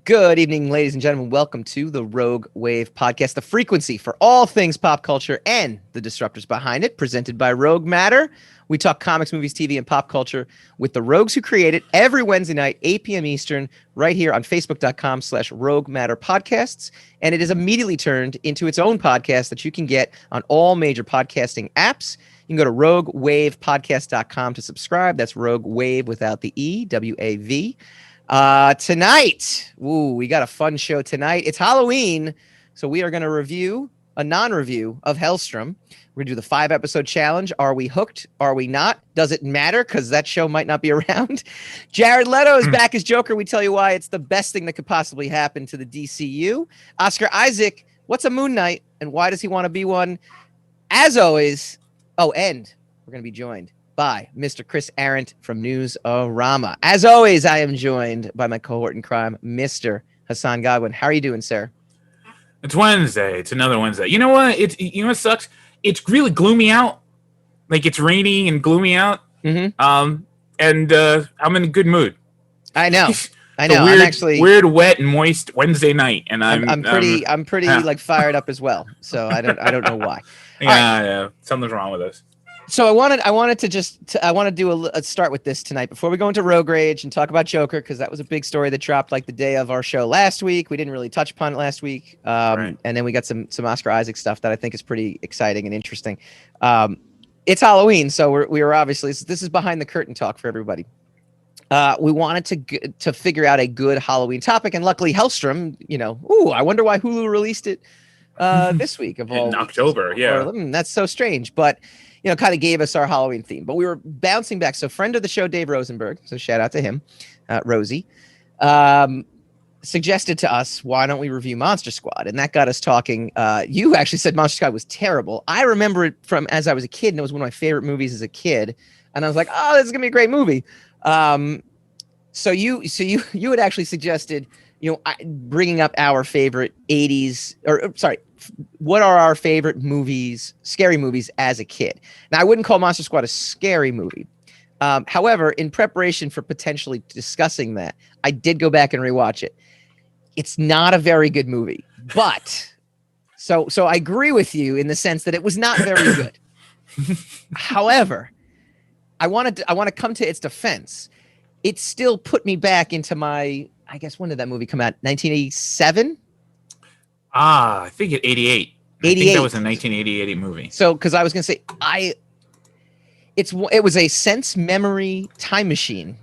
Good evening, ladies and gentlemen. Welcome to the Rogue Wave podcast, the frequency for all things pop culture and the disruptors behind it, presented by Rogue Matter. We talk comics, movies, TV, and pop culture with the rogues who create it every Wednesday night, 8 p.m. Eastern, right here on Facebook.com/Rogue Matter Podcasts. And it is immediately turned into its own podcast that you can get on all major podcasting apps. You can go to roguewavepodcast.com to subscribe. That's Rogue Wave without the E, W-A-V. Tonight, we got a fun show tonight. It's Halloween, so we are going to review a non-review of Helstrom. We're going to do the 5-episode challenge. Are we hooked? Are we not? Does it matter? Because that show might not be around. Jared Leto is back as Joker. We tell you why it's the best thing that could possibly happen to the DCEU. Oscar Isaac, what's a Moon Knight, and why does he want to be one? As always, and we're going to be joined by Mr. Chris Arrant from Newsarama. As always, I am joined by my cohort in crime, Mr. Hassan Godwin. How are you doing, sir? It's Wednesday. It's another Wednesday. You know what? What sucks? It's really gloomy out. Like, it's rainy and gloomy out. Mm-hmm. I'm in a good mood. I know. I'm actually weird, wet, and moist Wednesday night, and I'm pretty like fired up as well. So I don't know why. Yeah, something's wrong with us. So I wanted to do a start with this tonight before we go into Rogue Rage and talk about Joker, because that was a big story that dropped like the day of our show last week. We didn't really touch upon it last week, right. And then we got some Oscar Isaac stuff that I think is pretty exciting and interesting. It's Halloween, so we were obviously, this is behind the curtain talk for everybody. We wanted to figure out a good Halloween topic, and luckily Helstrom, I wonder why Hulu released it this week of all in October. Yeah, that's so strange, but kind of gave us our Halloween theme. But we were bouncing back. So friend of the show, Dave Rosenberg, so shout out to him, Rosie, suggested to us, why don't we review Monster Squad? And that got us talking. You actually said Monster Squad was terrible. I remember it from as I was a kid, and it was one of my favorite movies as a kid. And I was like, oh, this is going to be a great movie. So you had actually suggested, bringing up our favorite 80s, what are our favorite movies, scary movies as a kid? Now, I wouldn't call Monster Squad a scary movie. However, in preparation for potentially discussing that, I did go back and rewatch it. It's not a very good movie, but so I agree with you in the sense that it was not very good. However, I want to come to its defense. It still put me back into my, I guess, when did that movie come out? 1987? I think at 88. 88. I think that was a 1988 movie. So, because I was going to say, it was a sense memory time machine,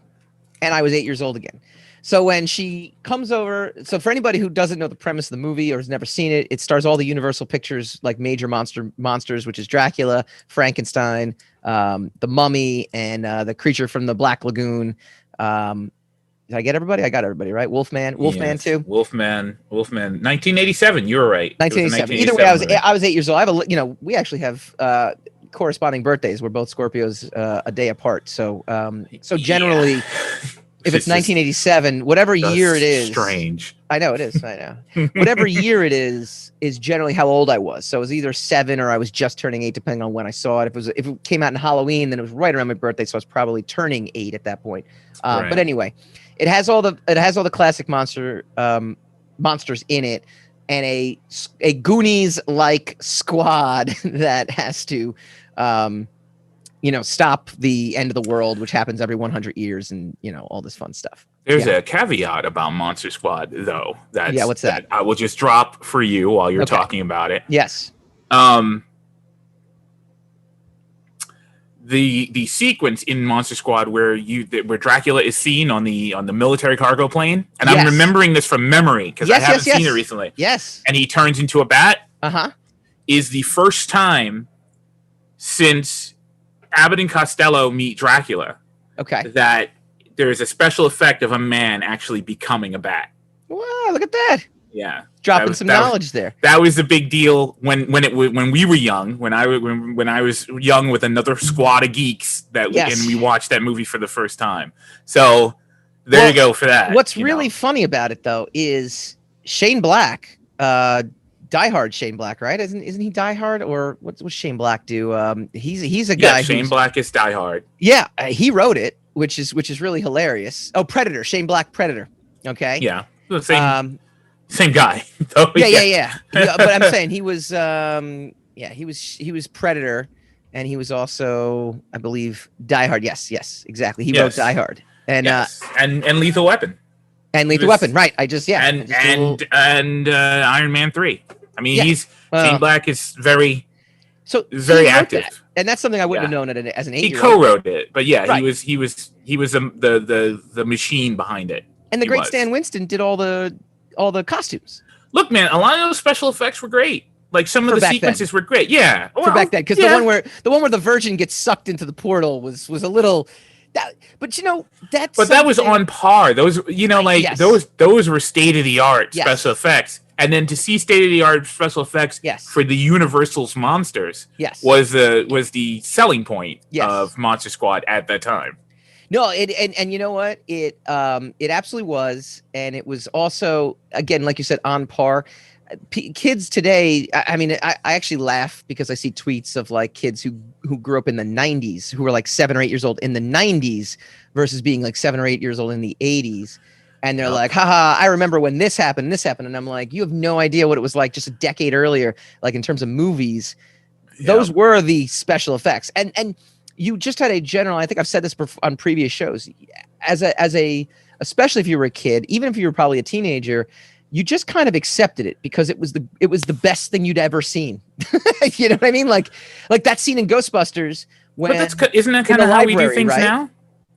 and I was 8 years old again. So when she comes over, so for anybody who doesn't know the premise of the movie or has never seen it, it stars all the Universal Pictures, like major monsters, which is Dracula, Frankenstein, the Mummy, and the creature from the Black Lagoon. Did I get everybody? I got everybody, right? Wolfman Yes. too. Wolfman. 1987. You were right. 1987. Either way, I was 8 years old. I have we actually have corresponding birthdays. We're both Scorpios, a day apart. So generally, if it's 1987, whatever year it is, strange. I know it is. I know whatever year it is generally how old I was. So it was either 7 or I was just turning 8, depending on when I saw it. If it came out in Halloween, then it was right around my birthday, so I was probably turning 8 at that point. Right. But anyway. It has all the classic monsters in it, and a Goonies-like squad that has to, stop the end of the world, which happens every 100 years, and all this fun stuff. There's a caveat about Monster Squad, though. What's that? I will just drop for you while you're talking about it. Yes. The sequence in Monster Squad where Dracula is seen on the military cargo plane, and yes. I'm remembering this from memory because I haven't seen it recently. Yes, and he turns into a bat. Is the first time since Abbott and Costello meet Dracula. Okay, that there is a special effect of a man actually becoming a bat. Wow, look at that. Yeah. Dropping some knowledge there. That was a big deal when we were young. When I was young with another squad of geeks and we watched that movie for the first time. So there you go for that. What's really funny about it though is Shane Black, Die Hard Shane Black, right? Isn't he Die Hard, or what's Shane Black do? He's a guy. Yeah, Shane Black is Die Hard. Yeah, he wrote it, which is really hilarious. Oh, Predator, Shane Black, Predator. Okay. Yeah. The same guy. Though, yeah. But I'm saying he was he was Predator, and he was also, I believe, Die Hard. Yes, exactly. He wrote Die Hard, and and Lethal Weapon. And Lethal Weapon, right? And Iron Man 3. I mean, Shane Black is very active, and that's something I wouldn't have known as an 8-year-old. He co-wrote it, but he was the machine behind it. And the great Stan Winston did all the costumes. Look, man, a lot of those special effects were great. Like some of the sequences were great. Yeah, for back then, because the one where the Virgin gets sucked into the portal was a little. But that was on par. Those those were state of the art special effects. And then to see state-of-the-art special effects for the Universal's monsters was the selling point of Monster Squad at that time. No, and you know what? It absolutely was, and it was also, again, like you said, on par. Kids today, I mean, I actually laugh because I see tweets of like kids who grew up in the 90s, who were like 7 or 8 years old in the 90s versus being like 7 or 8 years old in the 80s. And they're like, haha, I remember when this happened. And I'm like, you have no idea what it was like just a decade earlier, like in terms of movies. Those were the special effects. And you just had a general, I think I've said this on previous shows, especially if you were a kid, even if you were probably a teenager, you just kind of accepted it because it was the best thing you'd ever seen. You know what I mean? Like that scene in Ghostbusters when isn't that kind of how we do things now?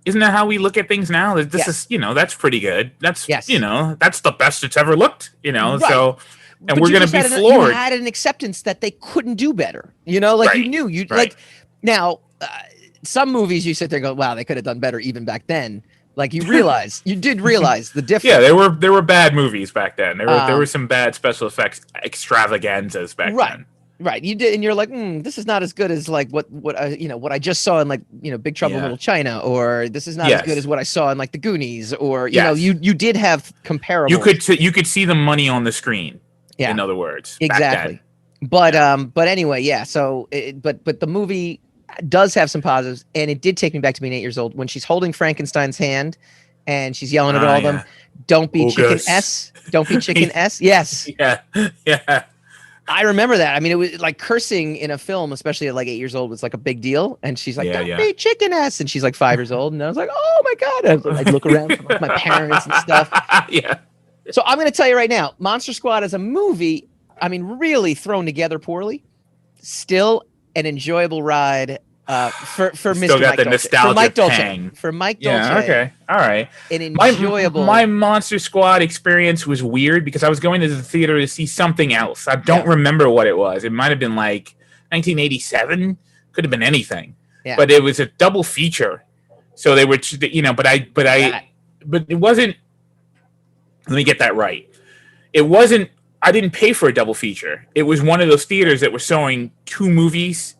Isn't that how we look at things now? This is, that's pretty good. That's, that's the best it's ever looked, right. So, and we're going to be floored. You had an acceptance that they couldn't do better, you knew like now, some movies you sit there and go, wow, they could have done better even back then. Like you did realize the difference. Yeah, there were bad movies back then. There were some bad special effects extravaganzas back then. Right, you did, and you're like, this is not as good as like what I just saw in like Big Trouble in Little China, or this is not as good as what I saw in like The Goonies, or you did have comparables. You could see the money on the screen. Yeah. In other words, exactly. But anyway, so but the movie does have some positives, and it did take me back to being 8 years old when she's holding Frankenstein's hand, and she's yelling at all of them, "Don't be Chicken S, don't be Chicken S." Yes. Yeah. I remember that. I mean, it was like cursing in a film, especially at like 8 years old, was like a big deal. And she's like, "Don't be Chicken ass," and she's like 5 years old, and I was like, "Oh my god!" I'd look around for my parents and stuff. Yeah. So I'm going to tell you right now, Monster Squad as a movie, I mean, really thrown together poorly, still an enjoyable ride. For Mr. Still got the nostalgia pang. For Mike Dolce. Yeah, okay. All right. An enjoyable. My Monster Squad experience was weird because I was going to the theater to see something else. I don't remember what it was. It might have been like 1987. Could have been anything. Yeah. But it was a double feature. So they were, but it wasn't. Let me get that right. It wasn't. I didn't pay for a double feature. It was one of those theaters that were showing two movies.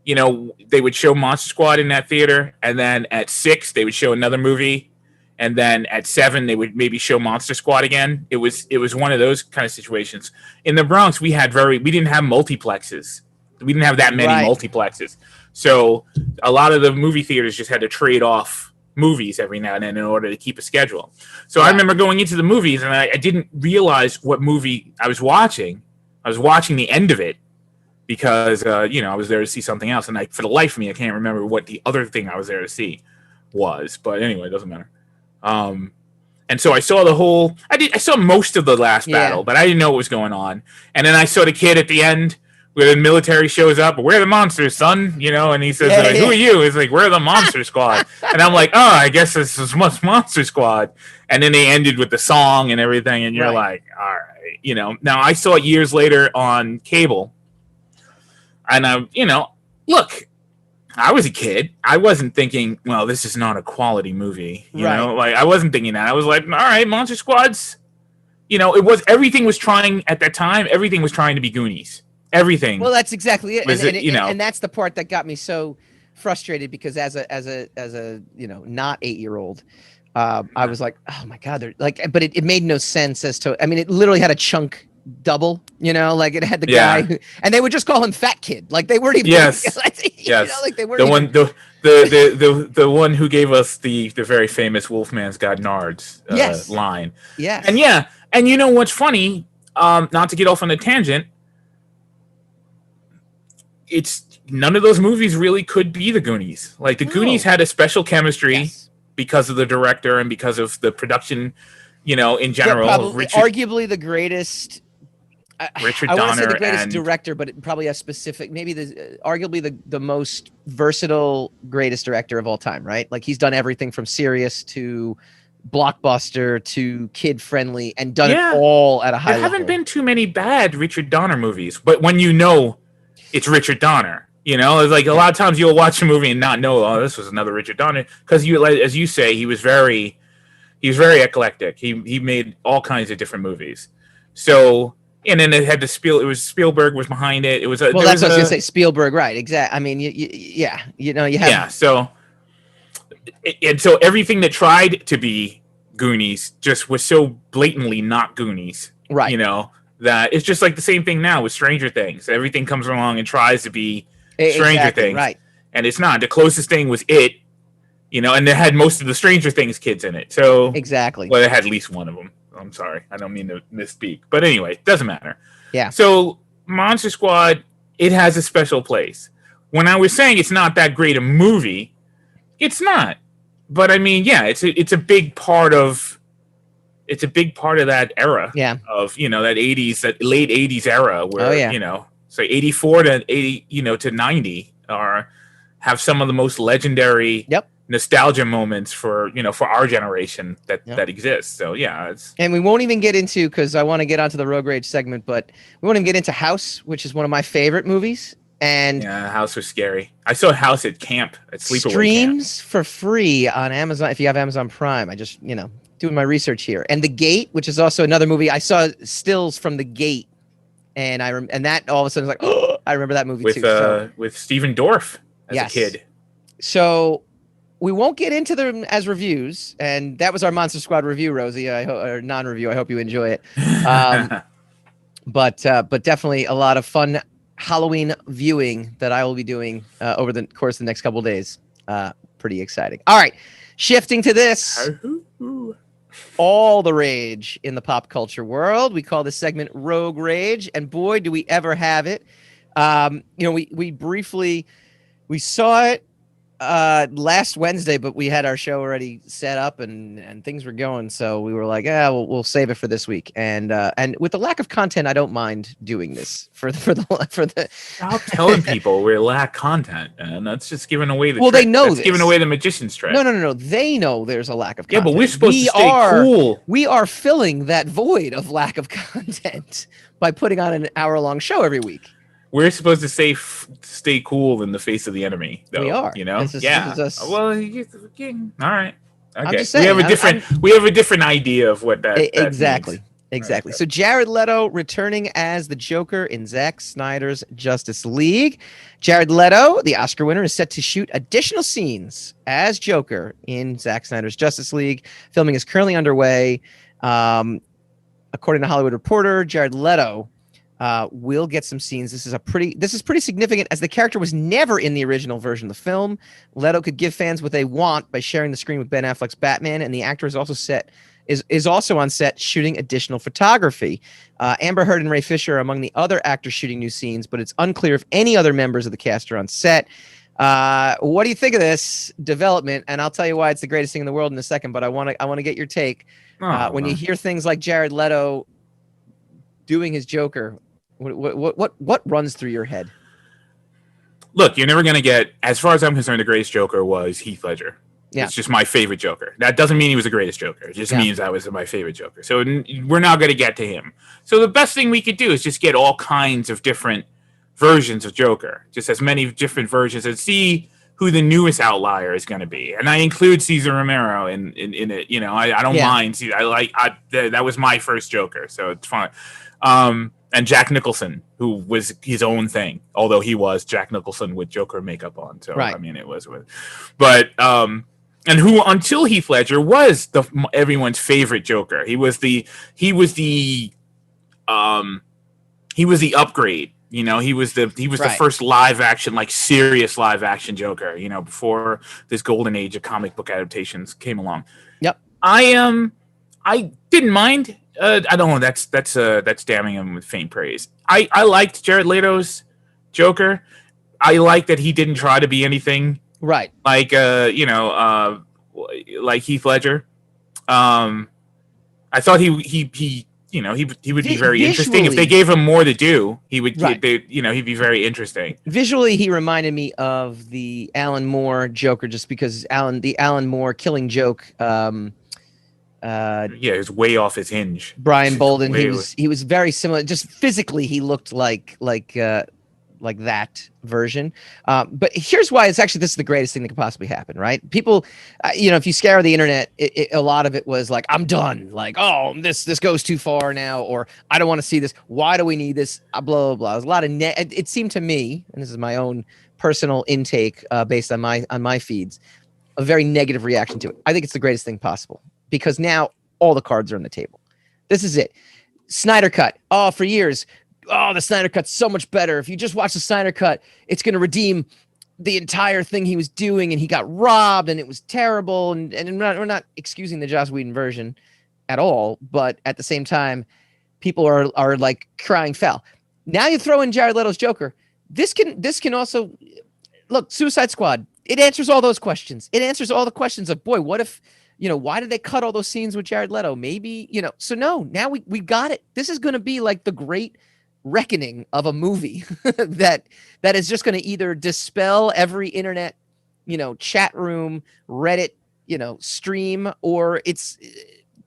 They would show Monster Squad in that theater, and then at 6 they would show another movie, and then at 7 they would maybe show Monster Squad again. It was one of those kind of situations. In the Bronx, we didn't have multiplexes. We didn't have that many multiplexes. So a lot of the movie theaters just had to trade off movies every now and then in order to keep a schedule. So I remember going into the movies, and I didn't realize what movie I was watching. I was watching the end of it, because I was there to see something else, and for the life of me, I can't remember what the other thing I was there to see was. But anyway, it doesn't matter. And so I saw I saw most of the last battle, but I didn't know what was going on. And then I saw the kid at the end where the military shows up. "We're the monsters, son," and he says, "Who are you?" It's like, "We're the Monster Squad." And I'm like, "Oh, I guess this is Monster Squad." And then they ended with the song and everything, and you're like, all right, Now I saw it years later on cable. And look, I was a kid. I wasn't thinking, well, this is not a quality movie. You know, like I wasn't thinking that. I was like, all right, Monster Squad's, everything was trying at that time. Everything was trying to be Goonies. Everything. Well, that's exactly it. And that's the part that got me so frustrated because as a not 8-year-old, I was like, oh my God, but it made no sense as to, I mean, it literally had a chunk double, like it had the guy and they would just call him Fat Kid. Like they weren't even yes. like they weren't the one who gave us the very famous Wolfman's Got Nards line. Yes. And you know what's funny, not to get off on a tangent, it's none of those movies really could be the Goonies. Like the Goonies had a special chemistry because of the director and because of the production, in general. Arguably the greatest. Richard I Donner, want to say the greatest director, but it probably a specific, maybe arguably the most versatile greatest director of all time, right? Like he's done everything from serious to blockbuster to kid friendly and done it all at a high level. There haven't been too many bad Richard Donner movies, but when it's Richard Donner, it's like a lot of times you'll watch a movie and not know, this was another Richard Donner, because as you say, he was very eclectic. He made all kinds of different movies. So. And then it had it was Spielberg was behind it. It was that's what I was gonna say. Spielberg, right? Exactly. I mean, you have. Yeah. So, and so everything that tried to be Goonies just was so blatantly not Goonies, right? That it's just like the same thing now with Stranger Things. Everything comes along and tries to be Stranger Things, right? And it's not. The closest thing was It, and it had most of the Stranger Things kids in it. So exactly. Well, it had at least one of them. I'm sorry. I don't mean to misspeak. But anyway, it doesn't matter. Yeah. So Monster Squad, it has a special place. When I was saying it's not that great a movie, it's not. But I mean, it's a big part of that era. Yeah. Of, that late 80s era where, so 84 to 80, to 90 have some of the most legendary nostalgia moments for our generation that exists. So and we won't even get into, because I want to get onto the Rogue Rage segment, but we won't even get into House, which is one of my favorite movies. And House was scary. I saw House at camp, at sleepaway streams camp. for free on Amazon if you have Amazon Prime. I just doing my research here. And The Gate, which is also another movie. I saw stills from The Gate, and and that all of a sudden was like, oh, I remember that movie too. With Stephen Dorff as a kid. So we won't get into them as reviews, and that was our Monster Squad review, Rosie. Or non-review. I hope you enjoy it. But definitely a lot of fun Halloween viewing that I will be doing over the course of the next couple of days. Pretty exciting. All right, shifting to this. All the rage in the pop culture world. We call this segment Rogue Rage, and boy, do we ever have it. We saw it last Wednesday, but we had our show already set up and things were going, so we were like, we'll save it for this week. And with the lack of content, I don't mind doing this for the. Stop telling people we lack content, and that's just giving away the. Well, they know this. Giving away the magician's trick. No. They know there's a lack of content. Yeah, but we're supposed to stay cool. We are filling that void of lack of content by putting on an hour-long show every week. We're supposed to stay cool in the face of the enemy, though. We are. This is us. Well, all right. Okay. I'm just saying, we have a different idea of what that exactly. means. Exactly. Right. So Jared Leto returning as the Joker in Zack Snyder's Justice League. Jared Leto, the Oscar winner, is set to shoot additional scenes as Joker in Zack Snyder's Justice League. Filming is currently underway. According to Hollywood Reporter, Jared Leto will get some scenes. This is pretty significant, as the character was never in the original version of the film. Leto could give fans what they want by sharing the screen with Ben Affleck's Batman, and the actor is also on set shooting additional photography. Amber Heard and Ray Fisher are among the other actors shooting new scenes, but it's unclear if any other members of the cast are on set. What do you think of this development? And I'll tell you why it's the greatest thing in the world in a second, but I want to get your take. When you hear things like Jared Leto doing his Joker, what runs through your head? Look, you're never going to get, as far as I'm concerned, the greatest Joker was Heath Ledger. Yeah. It's just my favorite Joker. That doesn't mean he was the greatest Joker. It just means that was my favorite Joker. So we're not going to get to him. So the best thing we could do is just get all kinds of different versions of Joker, just as many different versions, and see who the newest outlier is going to be. And I include Cesar Romero in it. I don't mind. That was my first Joker, so it's fine. And Jack Nicholson, who was his own thing, although he was Jack Nicholson with Joker makeup on. So right. I mean, it was and who until Heath Ledger was everyone's favorite Joker. He was the he was the upgrade. You know, he was the first live action, like serious live action Joker. You know, before this golden age of comic book adaptations came along. Yep. I didn't mind. I don't know. That's damning him with faint praise. I liked Jared Leto's Joker. I like that he didn't try to be anything right, like like Heath Ledger. I thought he would be very interesting if they gave him more to do. He would, he'd be very interesting. Visually, he reminded me of the Alan Moore Joker, just because the Alan Moore Killing Joke. It was way off his hinge. Brian Bolden, he was very similar. Just physically, he looked like that version. But here's why this is the greatest thing that could possibly happen, right? People, if you scour the internet, a lot of it was like, I'm done. Like, oh, this goes too far now, or I don't want to see this. Why do we need this? Blah, blah, blah. There's a lot of it seemed to me, and this is my own personal intake based on my feeds, a very negative reaction to it. I think it's the greatest thing possible because now all the cards are on the table. This is it. Snyder Cut. Oh, for years. Oh, the Snyder Cut's so much better. If you just watch the Snyder Cut, it's going to redeem the entire thing he was doing, and he got robbed, and it was terrible. And we're not excusing the Joss Whedon version at all, but at the same time, people are like crying foul. Now you throw in Jared Leto's Joker. This can also look. Suicide Squad. It answers all those questions. It answers all the questions of, boy, what if, why did they cut all those scenes with Jared Leto? Maybe, so no, now we got it. This is going to be like the great reckoning of a movie that is just going to either dispel every internet, chat room, Reddit, stream, or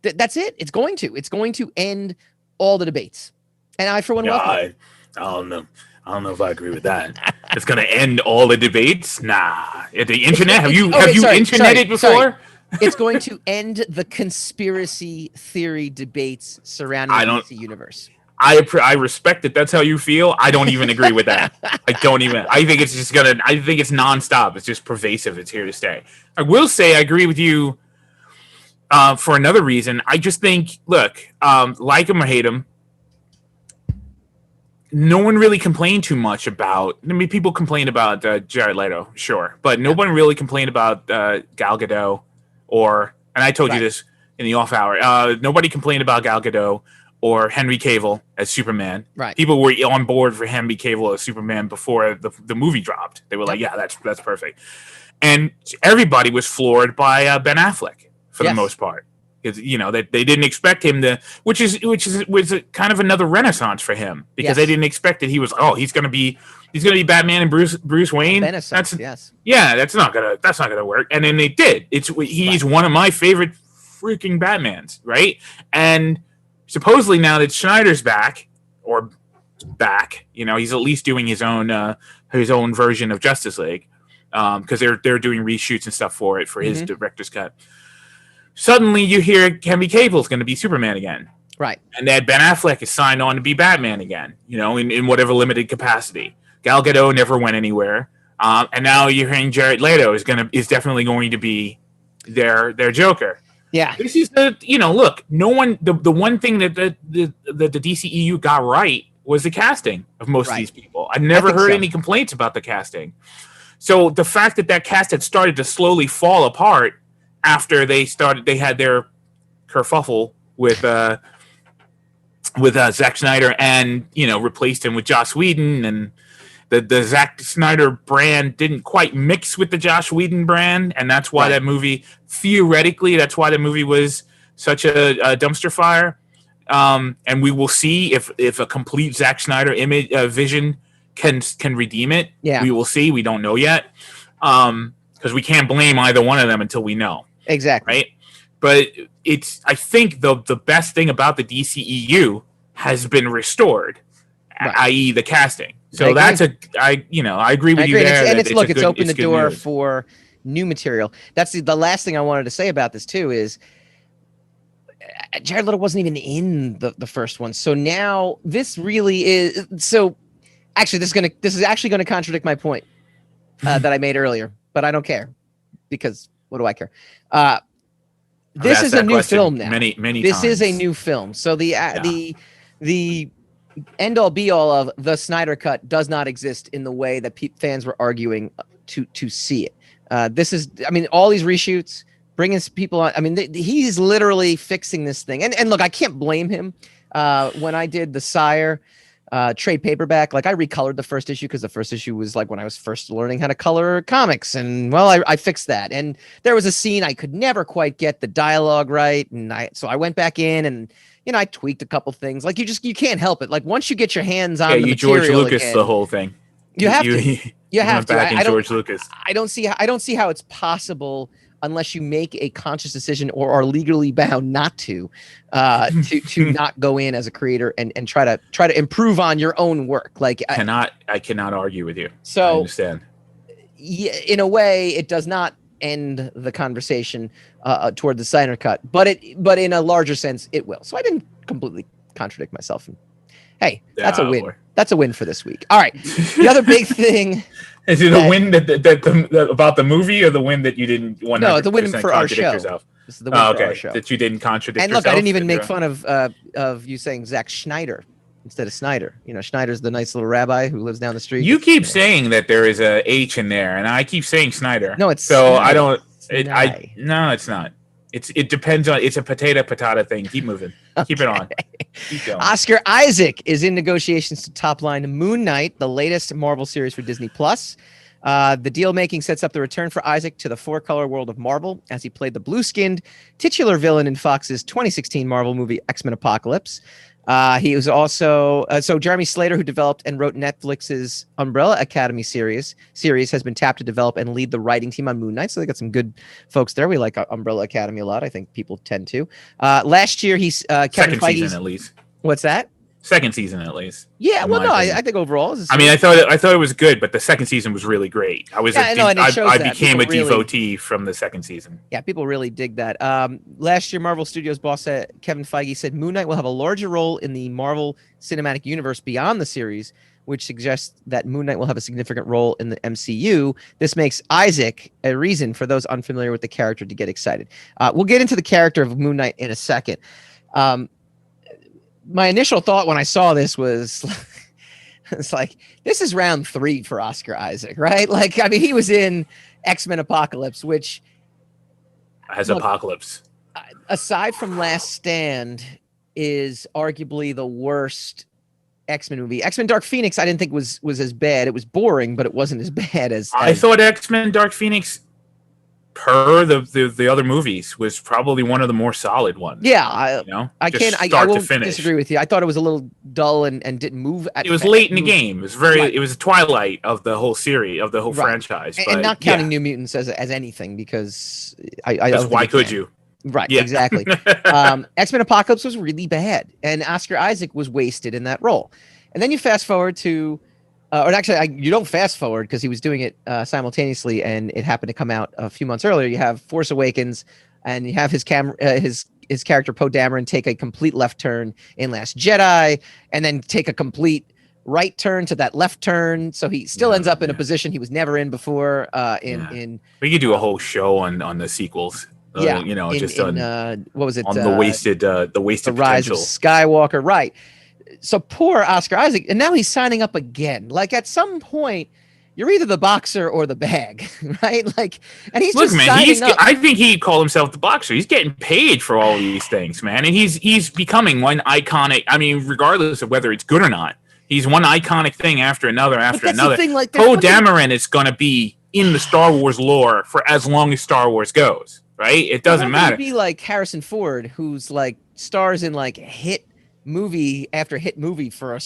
that's it. It's going to end all the debates. And I, for one, welcome. I don't know. I don't know if I agree with that. It's going to end all the debates? Nah. The internet? Have you interneted before? Sorry. It's going to end the conspiracy theory debates surrounding the DC universe. I respect it. That's how you feel. I don't even agree with that. I think it's just I think it's nonstop. It's just pervasive. It's here to stay. I will say I agree with you for another reason. I just think, look, like him or hate him, no one really complained too much about. I mean, people complain about Jared Leto, sure, but no one really complained about Gal Gadot and I told you this in the off hour. Nobody complained about Gal Gadot or Henry Cavill as Superman. Right. People were on board for Henry Cavill as Superman before the movie dropped. They were like, yeah, that's perfect. And everybody was floored by Ben Affleck for the most part. Because they didn't expect him to, which was a kind of another renaissance for him, because they didn't expect that he was he's gonna be Batman and Bruce Wayne. That's not gonna work. And then they did. He's one of my favorite freaking Batmans, right? And supposedly now that Snyder's back, he's at least doing his own version of Justice League, because they're doing reshoots and stuff for his director's cut. Suddenly you hear Henry Cavill's going to be Superman again. Right. And that Ben Affleck is signed on to be Batman again, in whatever limited capacity. Gal Gadot never went anywhere. And now you're hearing Jared Leto is definitely going to be their Joker. Yeah. This is look, no one, the one thing that the DCEU got right was the casting of most of these people. I've never heard any complaints about the casting. So the fact that cast had started to slowly fall apart after they had their kerfuffle with Zack Snyder and replaced him with Joss Whedon, and the Zack Snyder brand didn't quite mix with the Joss Whedon brand, and that's why that movie that's why the movie was such a dumpster fire. And we will see if a complete Zack Snyder image vision can redeem it. Yeah, we will see. We don't know yet, because we can't blame either one of them until we know. Exactly. Right. But I think the best thing about the DCEU has been restored, i.e. the casting. So I agree with you there. And it's opened the door for new material. That's the last thing I wanted to say about this too is Jared Leto wasn't even in the first one. So now this really is. So actually, this is actually going to contradict my point that I made earlier, but I don't care, because what do I care? This is a new film now. Many this times. is a new film. So the the end all be all of the Snyder cut does not exist in the way that fans were arguing to see it. This is, I mean, all these reshoots, bringing people on. I mean, he's literally fixing this thing. And look, I can't blame him. When I did the Sire trade paperback, like I recolored the first issue because the first issue was like when I was first learning how to color comics, and well, I fixed that. And there was a scene I could never quite get the dialogue right, and so I went back in and I tweaked a couple things. Like you can't help it. Like once you get your hands on the material George Lucas again, the whole thing. You have to. You have to. Back in George Lucas. I don't see how it's possible unless you make a conscious decision or are legally bound not to not go in as a creator and try to improve on your own work. Like I cannot argue with you. So I understand. Yeah, in a way, it does not end the conversation toward the Snyder cut, but in a larger sense, it will. So I didn't completely contradict myself. And, hey, that's a win. Boy. That's a win for this week. All right. The other big thing. Is it a win that about the movie, or the win that you didn't 100% No, the win for our show. Yourself? This is the win for our show. That you didn't contradict yourself. And look, yourself, I didn't even make fun of you saying Zack Snyder instead of Snyder. Schneider's the nice little rabbi who lives down the street. You keep saying that there is a H in there, and I keep saying Snyder. No, it's so Snyder. I don't. No, it's not. It depends on. It's a potato thing. Keep moving. Keep it on. Keep going. Oscar Isaac is in negotiations to topline Moon Knight, the latest Marvel series for Disney Plus. The deal making sets up the return for Isaac to the four-color world of Marvel, as he played the blue-skinned titular villain in Fox's 2016 Marvel movie X-Men Apocalypse. He was also Jeremy Slater, who developed and wrote Netflix's Umbrella Academy series has been tapped to develop and lead the writing team on Moon Knight. So they got some good folks there. We like Umbrella Academy a lot. I think people tend to. Last year, he's Kevin second Feige's, season at least. What's that? Second season at least. Yeah, well, no, I think overall. I thought it was good, but the second season was really great. I became a devotee from the second season. Yeah, people really dig that. Last year, Marvel Studios boss Kevin Feige said Moon Knight will have a larger role in the Marvel Cinematic Universe beyond the series, which suggests that Moon Knight will have a significant role in the MCU. This makes Isaac a reason for those unfamiliar with the character to get excited. We'll get into the character of Moon Knight in a second. My initial thought when I saw this was, it's like, this is round 3 for Oscar Isaac, right? Like, I mean, he was in X-Men Apocalypse, which... Apocalypse. Aside from Last Stand, is arguably the worst X-Men movie. X-Men Dark Phoenix, I didn't think was as bad. It was boring, but it wasn't as bad as... I thought X-Men Dark Phoenix... per the other movies was probably one of the more solid ones. Yeah, I won't disagree with you. I thought it was a little dull and didn't move. It was late in the game. It was It was a twilight of the whole series of the whole franchise. And not counting New Mutants as anything, because why could you? Right, exactly. X-Men Apocalypse was really bad, and Oscar Isaac was wasted in that role. And then you fast forward to. You don't fast forward because he was doing it simultaneously, and it happened to come out a few months earlier. You have Force Awakens, and you have his character Poe Dameron take a complete left turn in Last Jedi, and then take a complete right turn to that left turn. So he still ends up in a position he was never in before. We could do a whole show on the sequels. What was it? On the wasted Rise potential. of Skywalker, right? So poor Oscar Isaac, and now he's signing up again. Like, at some point, you're either the boxer or the bag, right? Like, and he's signing up. I think he'd call himself the boxer. He's getting paid for all these things, man, and he's becoming one iconic. I mean, regardless of whether it's good or not, he's one iconic thing after another. Poe Dameron is going to be in the Star Wars lore for as long as Star Wars goes, right? It doesn't matter. Be like Harrison Ford, who's like stars in like hit movie after hit movie for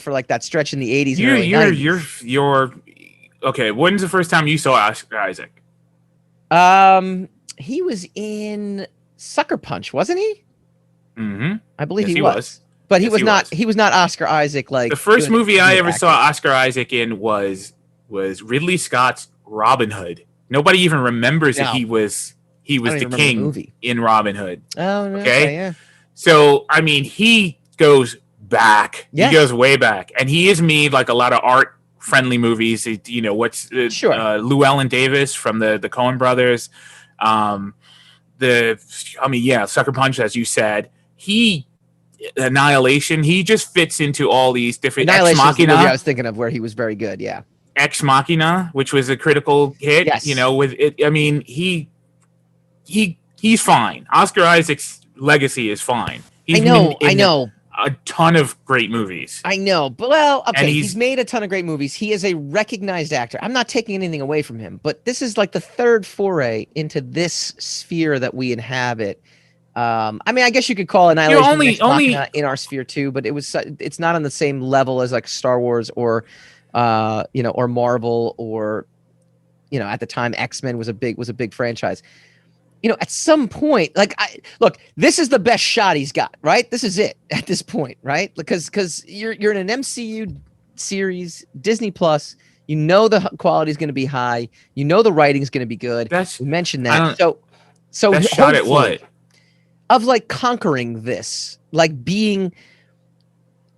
like that stretch in the 80s and early 90s. You're okay. When's the first time you saw Oscar Isaac? He was in Sucker Punch, wasn't he? Mm-hmm. I believe he was. But he was not. He was not Oscar Isaac. Like, the first movie I ever saw Oscar Isaac in was Ridley Scott's Robin Hood. Nobody even remembers that he was the king in Robin Hood. Oh, no, okay, yeah. So I mean, he goes back. Yeah. He goes way back, and he has made like a lot of art-friendly movies. Llewellyn Davis from the Coen Brothers. Sucker Punch, as you said. He Annihilation. He just fits into all these different Annihilation Ex is the movie Machina. I was thinking of where he was very good. Yeah. Ex Machina, which was a critical hit. Yes. You know, with it. I mean, he's fine. Oscar Isaac's legacy is fine. I know. A ton of great movies. I know, but well, okay, And he's made a ton of great movies. He is a recognized actor. I'm not taking anything away from him, but this is like the third foray into this sphere that we inhabit. I mean, I guess you could call Annihilation only in our sphere too, but it's not on the same level as like Star Wars or or Marvel or at the time X-Men was a big franchise. At some point, look, this is the best shot he's got, right? This is it at this point, right? Because you're in an MCU series, Disney Plus. The quality is going to be high. The writing is going to be good. We mentioned that. So best shot at what? Of like conquering this, like being.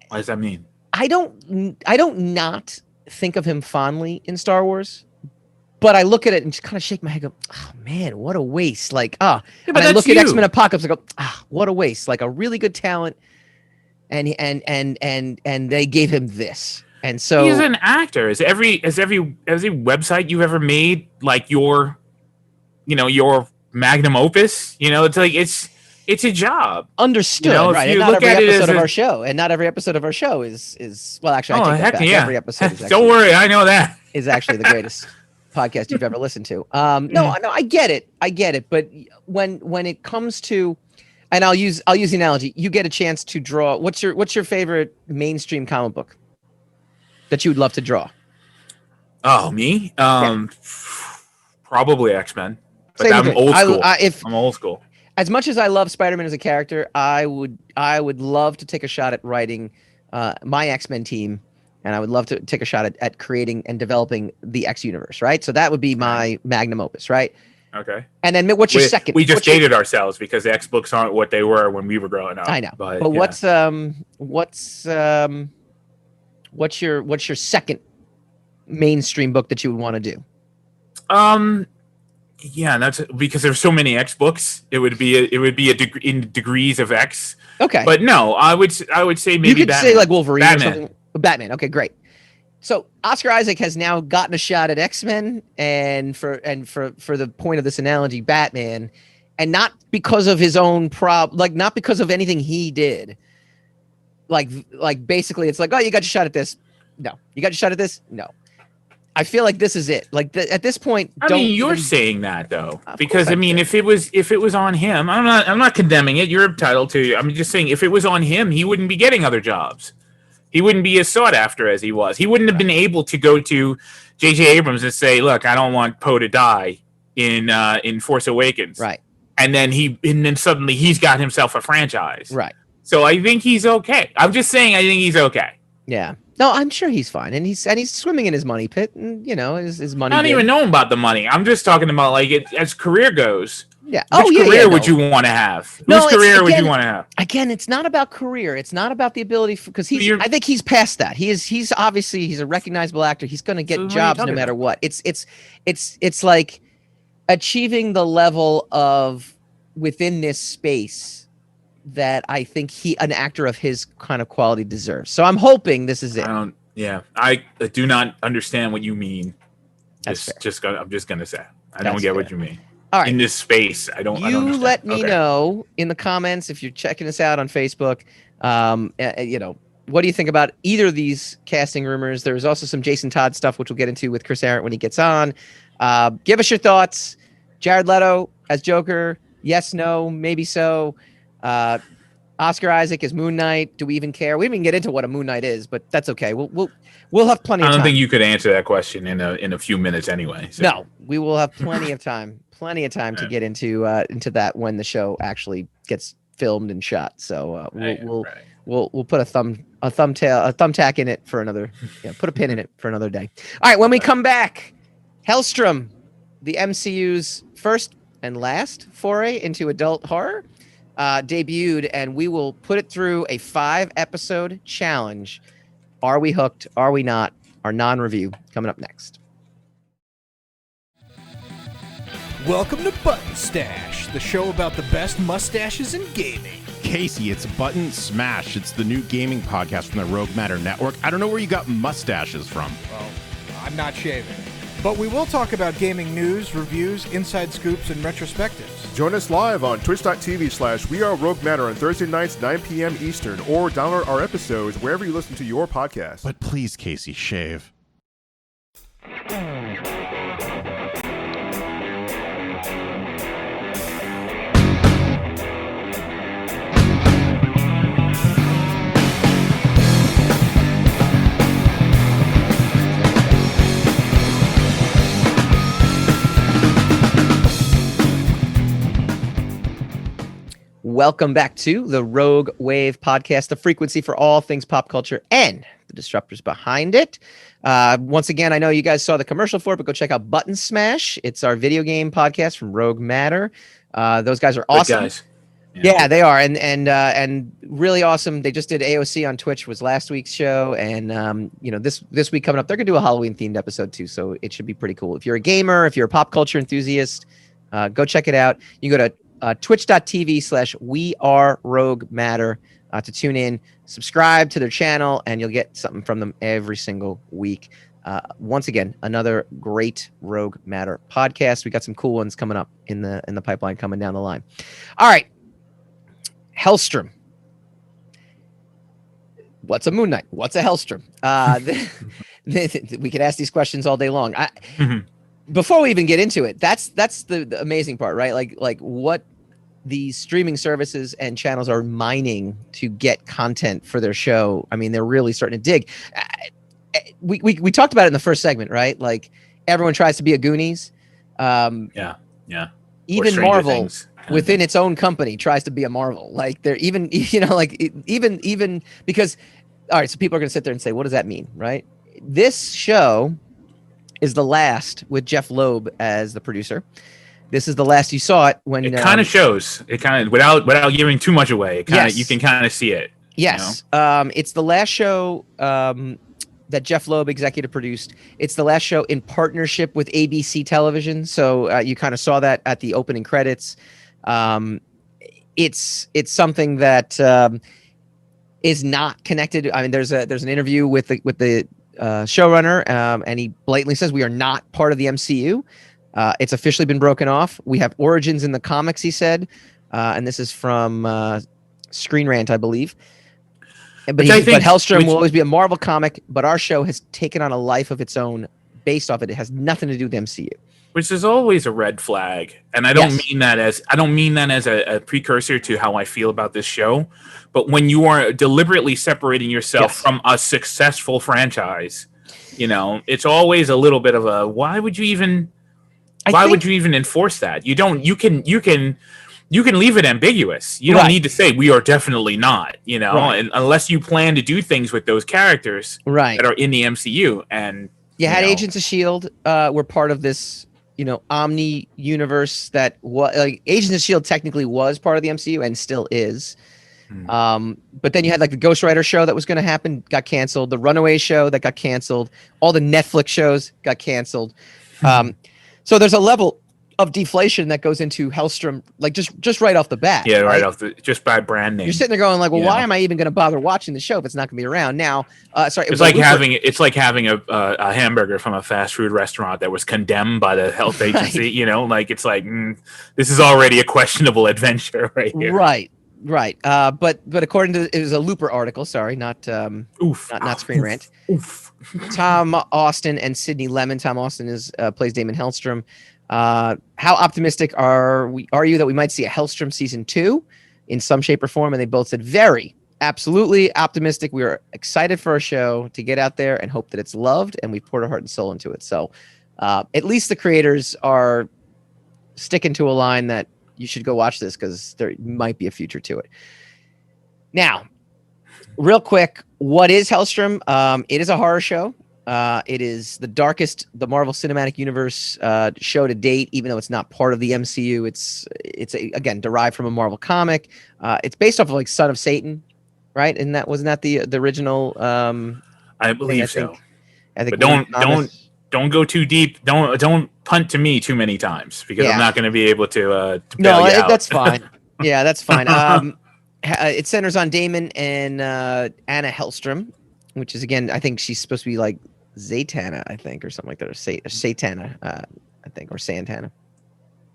What does that mean? I don't not think of him fondly in Star Wars. But I look at it and just kind of shake my head, go, "Oh man, what a waste!" Like, and I look at X-Men Apocalypse, I go, what a waste! Like a really good talent, and they gave him this, and so he's an actor. Is every website you've ever made like your magnum opus? It's like it's a job. Understood, right? And not every episode of our show, and not every episode of our show is well. Actually, I take that back. Yeah. Every episode is don't worry, I know that is actually the greatest podcast you've ever listened to. No, I get it. But when it comes to, and I'll use the analogy. You get a chance to draw. What's your favorite mainstream comic book that you would love to draw? Oh, me? Probably X-Men. But Same I'm thing. old school. I'm old school. As much as I love Spider-Man as a character, I would love to take a shot at writing my X-Men team. And I would love to take a shot at creating and developing the X universe, right? So that would be my magnum opus, right? Okay. And then what's your second? We just dated ourselves because the X books aren't what they were when we were growing up. I know. But what's your second mainstream book that you would want to do? Yeah, that's because there's so many X books. It would be in degrees of X. Okay. But no, I would say maybe you could Batman. say like Wolverine Batman. or something. Batman. Okay, great. So Oscar Isaac has now gotten a shot at X-Men and for the point of this analogy, Batman, and not because of his own not because of anything he did. Like basically it's like, oh, you got your shot at this. No. You got your shot at this? No. I feel like this is it. Like at this point, you're saying that though, because if it was on him, I'm not condemning it. You're entitled to. I'm just saying if it was on him, he wouldn't be getting other jobs. He wouldn't be as sought after as he was. He wouldn't have been able to go to J.J. Abrams and say, "Look, I don't want Poe to die in Force Awakens." Right. And then suddenly he's got himself a franchise. Right. So I think he's okay. I'm just saying I think he's okay. Yeah. No, I'm sure he's fine, and he's swimming in his money pit, and his money. I don't even know about the money. I'm just talking about as career goes. Yeah. Which career would you want to have? Whose career would you want to have? Again, it's not about career. It's not about the ability because I think he's past that. He's obviously a recognizable actor. He's going to get jobs no matter what. It's like achieving the level of within this space that I think an actor of his kind of quality deserves. So I'm hoping this is it. I do not understand what you mean. I'm just gonna say I don't get what you mean. All right. In this space, I don't. You let me know in the comments if you're checking us out on Facebook. What do you think about either of these casting rumors? There's also some Jason Todd stuff, which we'll get into with Chris Arrant when he gets on. Give us your thoughts. Jared Leto as Joker? Yes, no, maybe so. Oscar Isaac as Moon Knight. Do we even care? We didn't even get into what a Moon Knight is, but that's okay. We'll have plenty of time. I don't think you could answer that question in a few minutes anyway. So. No, we will have plenty of time. Plenty of time to get into that when the show actually gets filmed and shot. So we'll put a thumbtack in it for another. Put a pin in it for another day. All right, when we come back, Helstrom, the MCU's first and last foray into adult horror, debuted, and we will put it through a 5-episode challenge. Are we hooked? Are we not? Our non-review coming up next. Welcome to Button Stash, the show about the best mustaches in gaming. Casey, it's Button Smash. It's the new gaming podcast from the Rogue Matter Network. I don't know where you got mustaches from. Well, I'm not shaving. But we will talk about gaming news, reviews, inside scoops, and retrospectives. Join us live on twitch.tv/WeAreRogueMatter on Thursday nights, 9 p.m. Eastern, or download our episodes wherever you listen to your podcast. But please, Casey, shave. Welcome back to the Rogue Wave podcast, the frequency for all things pop culture and the disruptors behind it. Once again, I know you guys saw the commercial for it, but go check out Button Smash. It's our video game podcast from Rogue Matter. Those guys are awesome. Good guys. Yeah, they are, and really awesome. They just did AOC on Twitch, was last week's show, and this week coming up, they're gonna do a Halloween themed episode too, so it should be pretty cool. If you're a gamer, if you're a pop culture enthusiast, go check it out. You can go to twitch.tv/WeAreRogueMatter to tune in, subscribe to their channel, and you'll get something from them every single week. Once again, another great Rogue Matter podcast. We got some cool ones coming up in the pipeline coming down the line. All right, Helstrom. What's a Moon Knight? What's a Helstrom? We could ask these questions all day long. Before we even get into it, that's the amazing part, right? Like what these streaming services and channels are mining to get content for their show. I mean, they're really starting to dig. We talked about it in the first segment, right? Like everyone tries to be a Goonies. Yeah. Even Marvel within its own company tries to be a Marvel. Like they're even because, all right, so people are going to sit there and say, what does that mean, right? This show is the last with Jeff Loeb as the producer. This is the last you saw it when it kind of shows. It kind of without giving too much away. It kind of, yes. You can kind of see it. Yes, you know? It's the last show that Jeff Loeb executive produced. It's the last show in partnership with ABC Television. So you kind of saw that at the opening credits. It's something that is not connected. I mean, there's an interview with the showrunner, and he blatantly says we are not part of the MCU. It's officially been broken off. We have origins in the comics, he said, and this is from Screen Rant, I believe. But Hellstrom will always be a Marvel comic, but our show has taken on a life of its own based off it. It has nothing to do with the MCU. Which is always a red flag, and I don't mean that as a precursor to how I feel about this show. But when you are deliberately separating yourself from a successful franchise, it's always a little bit of a why would you even enforce that? You don't. You can leave it ambiguous. You don't need to say we are definitely not. And unless you plan to do things with those characters that are in the MCU, and you had Agents of S.H.I.E.L.D. were part of this. Omni universe that Agents of S.H.I.E.L.D. technically was part of the MCU and still is. But then you had like the Ghost Rider show that was going to happen, got canceled. The Runaway show that got canceled. All the Netflix shows got canceled. So there's a level of deflation that goes into Helstrom, like just right off the bat. Yeah, right off just by brand name. You're sitting there going like, well, why am I even going to bother watching the show if it's not going to be around now? Sorry, it's like having a hamburger from a fast food restaurant that was condemned by the health agency. This is already a questionable adventure right here. Right. But according to it was a Looper article. Sorry, not Screen Rant. Tom Austin and Sidney Lemon. Tom Austin plays Damon Helstrom. How optimistic are you that we might see a Helstrom season 2 in some shape or form? And they both said very absolutely optimistic. We are excited for our show to get out there and hope that it's loved, and we've poured our heart and soul into it. So at least the creators are sticking to a line that you should go watch this because there might be a future to it. Now, real quick, what is Helstrom? It is a horror show. It is the darkest the Marvel Cinematic Universe show to date, even though it's not part of the MCU. It's again derived from a Marvel comic. It's based off of like Son of Satan, right? And wasn't that the original? I believe so. I think. But don't go too deep. Don't punt to me too many times because I'm not going to be able to. No, that's fine. Yeah, that's fine. it centers on Damon and Anna Helstrom, which is, again, I think she's supposed to be like Zatanna, I think, or something like that, or Satana, I think, or Santana.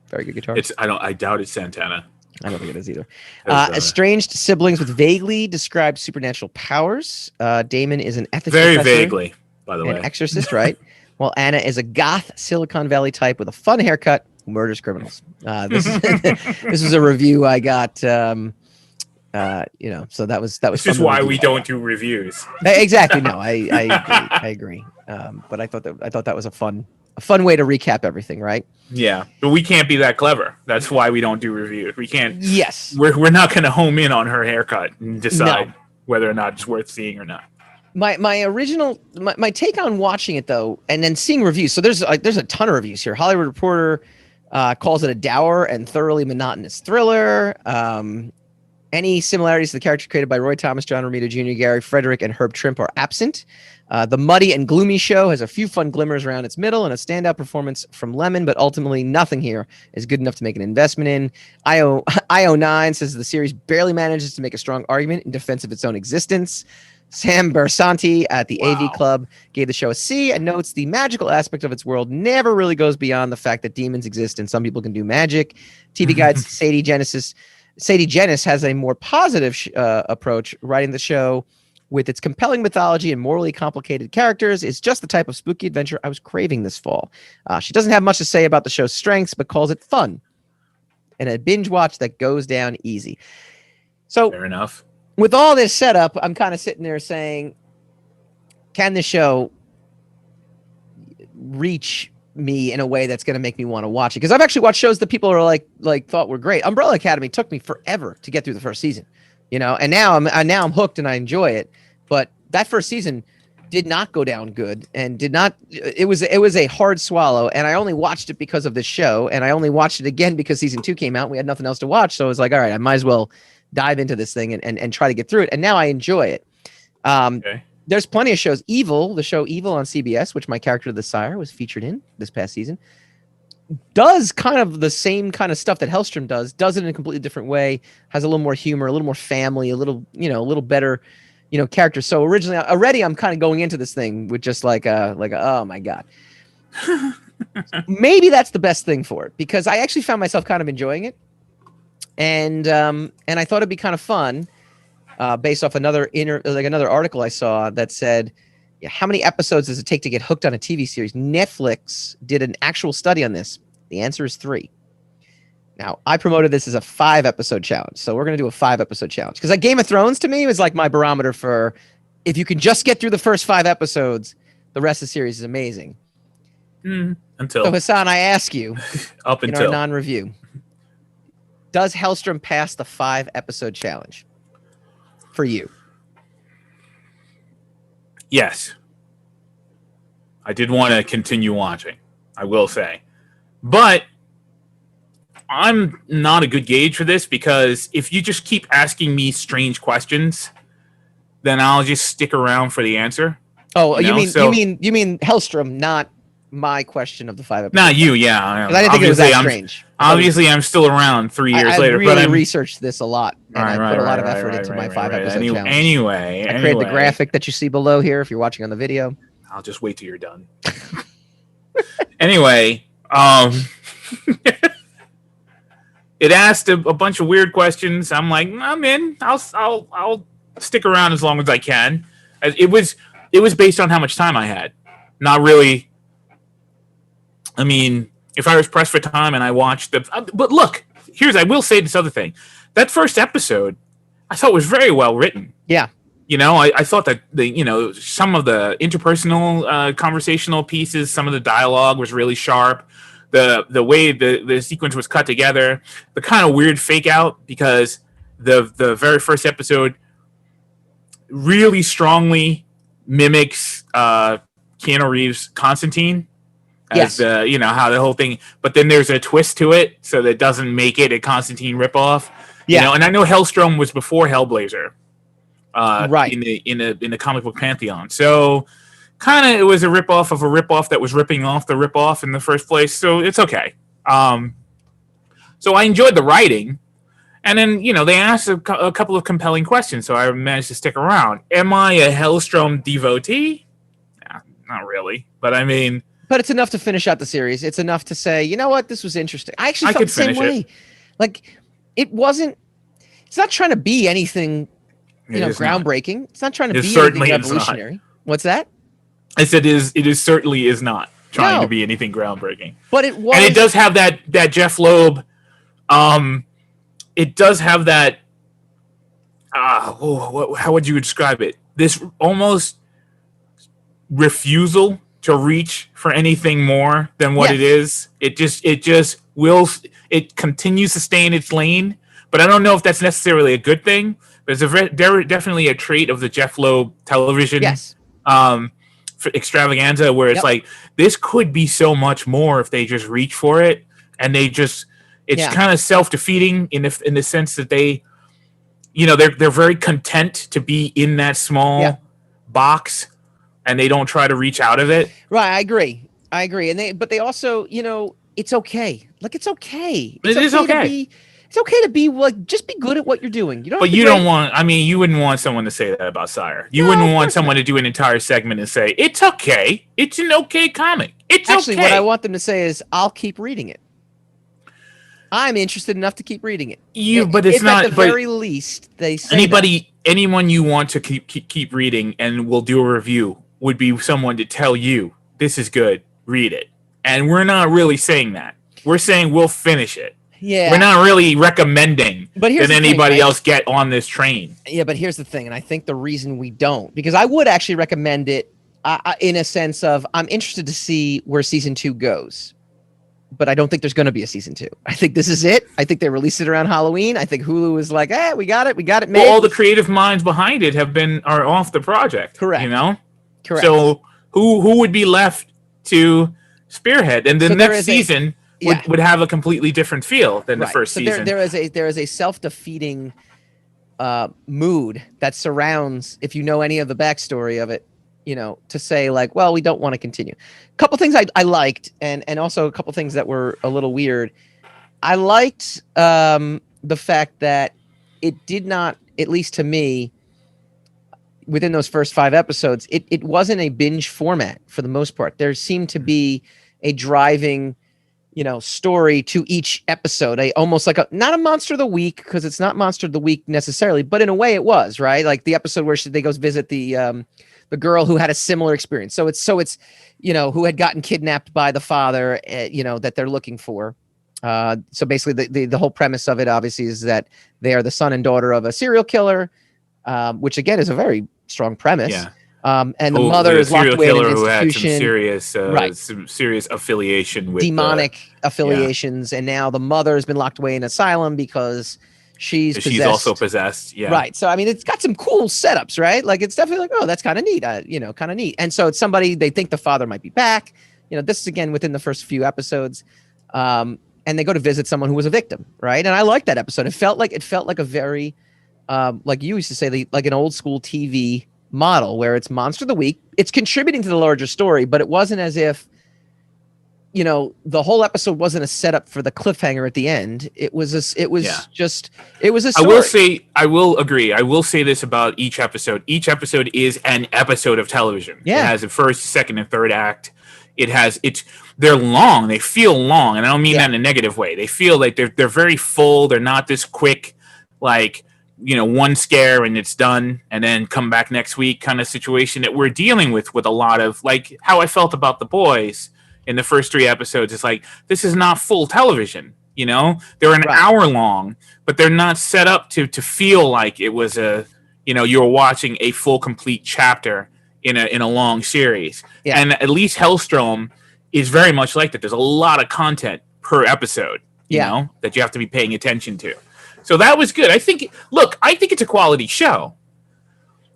Very good guitar. I doubt it's Santana. I don't think it is either. Estranged siblings with vaguely described supernatural powers. Damon is an ethics very professor, vaguely, by the way, an exorcist, right? While Anna is a goth Silicon Valley type with a fun haircut who murders criminals. This was a review I got. So that was. This is why we don't do reviews. Exactly. No, I agree. But I thought that was a fun way to recap everything, right? Yeah, but we can't be that clever. That's why we don't do reviews. We can't. Yes, we're not going to home in on her haircut and decide whether or not it's worth seeing or not. My original take on watching it, though, and then seeing reviews. So there's a ton of reviews here. Hollywood Reporter calls it a dour and thoroughly monotonous thriller. Any similarities to the character created by Roy Thomas, John Romita Jr., Gary Frederick, and Herb Trimpe are absent. The muddy and gloomy show has a few fun glimmers around its middle and a standout performance from Lemon, but ultimately nothing here is good enough to make an investment in. IO9 says the series barely manages to make a strong argument in defense of its own existence. Sam Bersanti at the AV Club gave the show a C and notes the magical aspect of its world never really goes beyond the fact that demons exist and some people can do magic. TV Guide's Sadie Genis has a more positive approach, writing the show with its compelling mythology and morally complicated characters is just the type of spooky adventure I was craving this fall. She doesn't have much to say about the show's strengths, but calls it fun and a binge watch that goes down easy. So fair enough. With all this setup, I'm kind of sitting there saying, can the show reach me in a way that's going to make me want to watch it? Because I've actually watched shows that people are like thought were great. Umbrella Academy took me forever to get through the first season, and now I'm hooked and I enjoy it. But that first season did not go down good and did not. It was a hard swallow, and I only watched it because of this show, and I only watched it again because season 2 came out. And we had nothing else to watch, so I was like, all right, I might as well dive into this thing and try to get through it. And now I enjoy it. Okay. There's plenty of shows. The show Evil on CBS, which my character The Sire was featured in this past season, does kind of the same kind of stuff that Helstrom does it in a completely different way, has a little more humor, a little more family, a little better, character. So already I'm kind of going into this thing with just like oh my God. Maybe that's the best thing for it, because I actually found myself kind of enjoying it. And I thought it'd be kind of fun, based off another article I saw that said, how many episodes does it take to get hooked on a TV series? Netflix did an actual study on this. The answer is 3. Now, I promoted this as a 5-episode challenge, so we're going to do a 5-episode challenge. Because Game of Thrones, to me, was like my barometer for, if you can just get through the first 5 episodes, the rest of the series is amazing. Until. So, Hassan, I ask you, up in until our non-review, does Helstrom pass the 5-episode challenge for you? Yes. I did want to continue watching, I will say. But I'm not a good gauge for this, because if you just keep asking me strange questions, then I'll just stick around for the answer. Oh, you mean Helstrom, not my question of the 5 episodes. Not you, yeah. I didn't think it was that strange. Obviously, I'm still around 3 years later. I really researched this a lot, and I put a lot of effort into my 5-episode challenge. Anyway, I created the graphic that you see below here if you're watching on the video. I'll just wait till you're done. Anyway, it asked a bunch of weird questions. I'm like, I'm in. I'll stick around as long as I can. It was based on how much time I had, not really. I mean, if I was pressed for time and I watched but look, I will say this other thing. That first episode, I thought was very well written. Yeah. I thought that some of the interpersonal conversational pieces, some of the dialogue was really sharp. The way the sequence was cut together, the kind of weird fake out, because the very first episode really strongly mimics Keanu Reeves' Constantine. As yes. How the whole thing, but then there's a twist to it, so that doesn't make it a Constantine ripoff. Yeah, and I know Helstrom was before Hellblazer, right? In the comic book pantheon. So, kind of, it was a ripoff of a ripoff that was ripping off the ripoff in the first place. So it's okay. So I enjoyed the writing, And then, they asked a couple of compelling questions, so I managed to stick around. Am I a Hellstrom devotee? Nah, not really. But I mean... But it's enough to finish out the series. It's enough to say, you know what, this was interesting. I actually felt the same way. Like, it wasn't... It's not trying to be anything, groundbreaking. Not. It's not trying to be anything revolutionary. What's that? I said it certainly is not trying to be anything groundbreaking. But it was... And it does have that Jeff Loeb... it does have that... how would you describe it? This almost refusal to reach for anything more than what it is. It continues to stay in its lane, but I don't know if that's necessarily a good thing. But it's definitely a trait of the Jeff Loeb television extravaganza, where it's like, this could be so much more if they just reach for it, and they just kind of self-defeating in the sense that they, they're very content to be in that small box. And they don't try to reach out of it. Right, I agree. But they also, it's okay. Like, it's okay. It is okay. It's okay to be like, just be good at what you're doing. You wouldn't want someone to say that about Sire. You wouldn't want someone to do an entire segment and say, it's okay. It's an okay comic. It's actually okay. What I want them to say is, I'll keep reading it. I'm interested enough to keep reading it. But it's not. At the very least, they say anyone you want to keep reading and will do a review would be someone to tell you, this is good, read it. And we're not really saying that. We're saying we'll finish it. Yeah. We're not really recommending that anybody else get on this train. Yeah, but here's the thing, and I think the reason we don't, because I would actually recommend it in a sense of, I'm interested to see where season 2 goes. But I don't think there's going to be a season 2. I think this is it. I think they released it around Halloween. I think Hulu is like, we got it made. Well, all the creative minds behind it are off the project. Correct. Correct. So who would be left to spearhead? And the next season would have a completely different feel than the first season. There is a self-defeating mood that surrounds, if you know any of the backstory of it, to say like, well, we don't want to continue. A couple things I liked, and also a couple things that were a little weird. I liked the fact that it did not, at least to me, within those first 5 episodes, it wasn't a binge format for the most part. There seemed to be a driving, story to each episode. Almost like not a monster of the week, because it's not monster of the week necessarily, but in a way it was, right? Like the episode where they goes visit the girl who had a similar experience. So it's who had gotten kidnapped by the father, that they're looking for. So basically the whole premise of it obviously is that they are the son and daughter of a serial killer, which again is a very strong premise. Yeah. And the mother is locked away in an institution. Who had some serious affiliation with demonic affiliations, and now the mother has been locked away in an asylum because she's possessed. She's also possessed. Yeah. Right. So I mean, it's got some cool setups, right? Like it's definitely like, oh, that's kind of neat. Kind of neat. And so it's somebody they think the father might be back. This is again within the first few episodes. And they go to visit someone who was a victim, right? And I liked that episode. It felt like a very, like you used to say, like an old school TV model where it's monster of the week. It's contributing to the larger story, but it wasn't as if, the whole episode wasn't a setup for the cliffhanger at the end. It was a story. I will agree. I will say this about each episode. Each episode is an episode of television. Yeah. It has a first, second, and third act. They're long. They feel long, and I don't mean that in a negative way. They feel like they're very full. They're not this quick, like, one scare and it's done, and then come back next week kind of situation that we're dealing with a lot of, like how I felt about The Boys in the first 3 episodes. It's like, this is not full television. They're an hour long, but they're not set up to feel like it was you're watching a full complete chapter in a long series. Yeah. And at least Hellstrom is very much like that. There's a lot of content per episode, that you have to be paying attention to. So that was good. I think it's a quality show.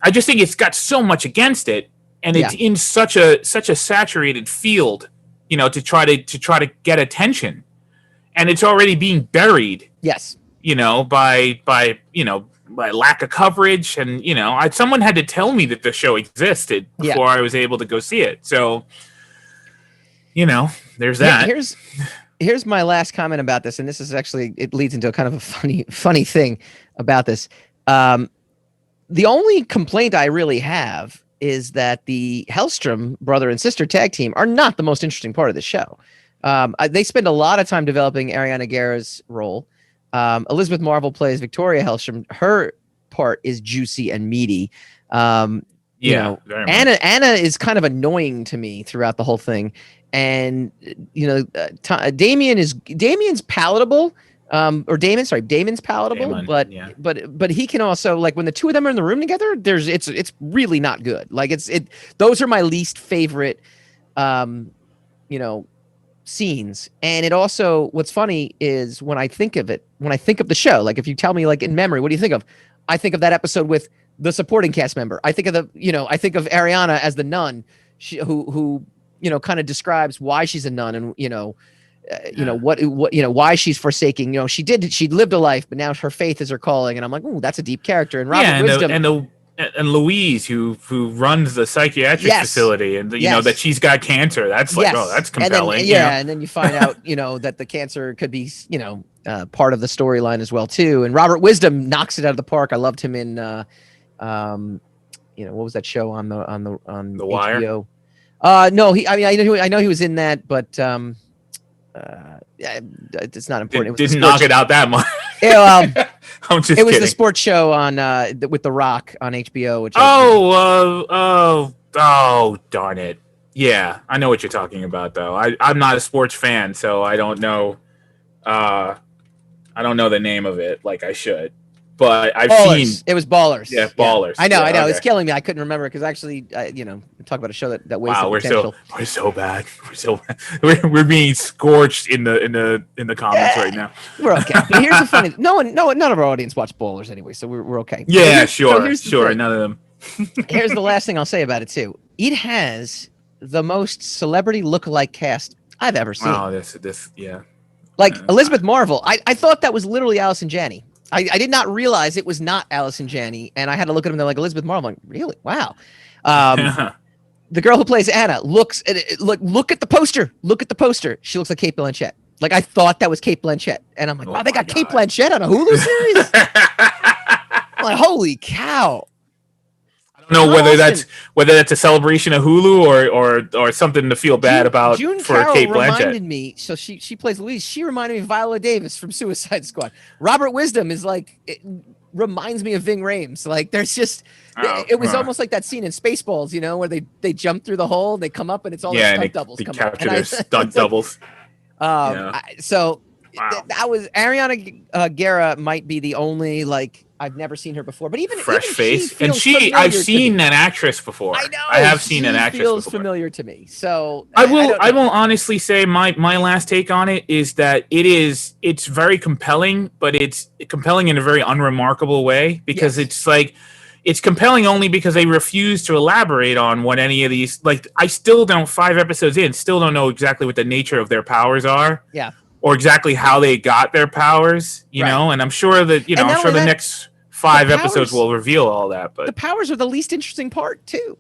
I just think it's got so much against it, and it's in such a saturated field, to try to get attention, and it's already being buried. Yes. By lack of coverage, and someone had to tell me that the show existed before I was able to go see it. So, there's that. here's my last comment about this, and this is actually, it leads into a kind of a funny thing about this. The only complaint I really have is that the Helstrom brother and sister tag team are not the most interesting part of the show. They spend a lot of time developing Ariana Guerra's role. Elizabeth Marvel plays Victoria Helstrom. Her part is juicy and meaty. Anna is kind of annoying to me throughout the whole thing. And Damien's palatable. Damon's palatable, but he can also, like, when the two of them are in the room together, it's really not good. Like those are my least favorite scenes. And it also, what's funny is when I think of the show, like if you tell me like in memory, what do you think of? I think of that episode with the supporting cast member. I think of I think of Ariana as the nun, who kind of describes why she's a nun and what why she's forsaking. She lived a life, but now her faith is her calling. And I'm like, ooh, that's a deep character. And Robert Wisdom and Louise, who runs the psychiatric facility, and that she's got cancer. That's like, oh, that's compelling. And then, and then you find out, that the cancer could be, part of the storyline as well too. And Robert Wisdom knocks it out of the park. I loved him in, what was that show on the Wire? HBO? No, I know he was in that, but it's not important. It didn't knock it out that much. I'm just kidding. It was the sports show on with The Rock on HBO. Which darn it! Yeah, I know what you're talking about, though. I'm not a sports fan, so I don't know. I don't know the name of it like I should. But I've seen it was Ballers. Yeah, Ballers. I know. Okay. It's killing me. I couldn't remember because actually, talk about a show that wasted potential. We're so bad. We're being scorched in the comments right now. We're okay. But here's the funny. None of our audience watch Ballers anyway, so we're okay. Yeah, sure. None of them. Here's the last thing I'll say about it too. It has the most celebrity lookalike cast I've ever seen. Oh, this yeah. Like Elizabeth Marvel, I thought that was literally Allison Janney. I did not realize it was not Allison Janney, and I had to look at them. They're like, Elizabeth Marvel. I'm like, really? Wow. The girl who plays Anna looks at it, look at the poster. Look at the poster. She looks like Cate Blanchett. Like, I thought that was Cate Blanchett, and I'm like, wow, they got Cate Blanchett on a Hulu series. I'm like, holy cow. I don't know whether that's a celebration of Hulu or something to feel bad about June for Carroll Cate Blanchett. Reminded me, so she plays Louise. She reminded me of Viola Davis from Suicide Squad. Robert Wisdom is like, it reminds me of Ving Rhames. Like, there's just it was almost like that scene in Spaceballs, where they jump through the hole, they come up, and it's all the stunt doubles. They come capture their stunt doubles. So that was Ariana Guerra might be the only I've never seen her before, but even fresh face, and I've seen that actress before. I know. I have seen an actress feels before. familiar to me. So I will honestly say my last take on it is that it's very compelling, but it's compelling in a very unremarkable way because it's compelling only because they refuse to elaborate on what any of these, I still don't, 5 episodes in, still don't know exactly what the nature of their powers are. Yeah. Or exactly how they got their powers, and I'm sure that, I'm sure the next 5 episodes will reveal all that. But the powers are the least interesting part too,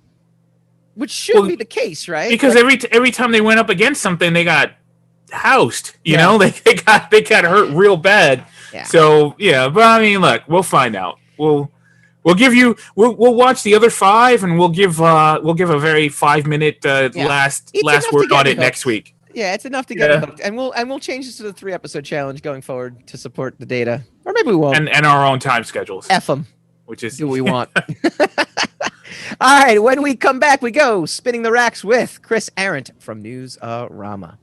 which should be the case, right? Because every time they went up against something, they got housed. They got hurt real bad. Yeah. So but I mean, look, we'll find out. We'll watch the other 5, and we'll give a very 5-minute last word on it next week. Yeah, it's enough to get it hooked. And we'll change this to the 3-episode challenge going forward to support the data. Or maybe we won't. And our own time schedules. F them. Which is do what we want. All right, when we come back, we go spinning the racks with Chris Arrant from Newsarama.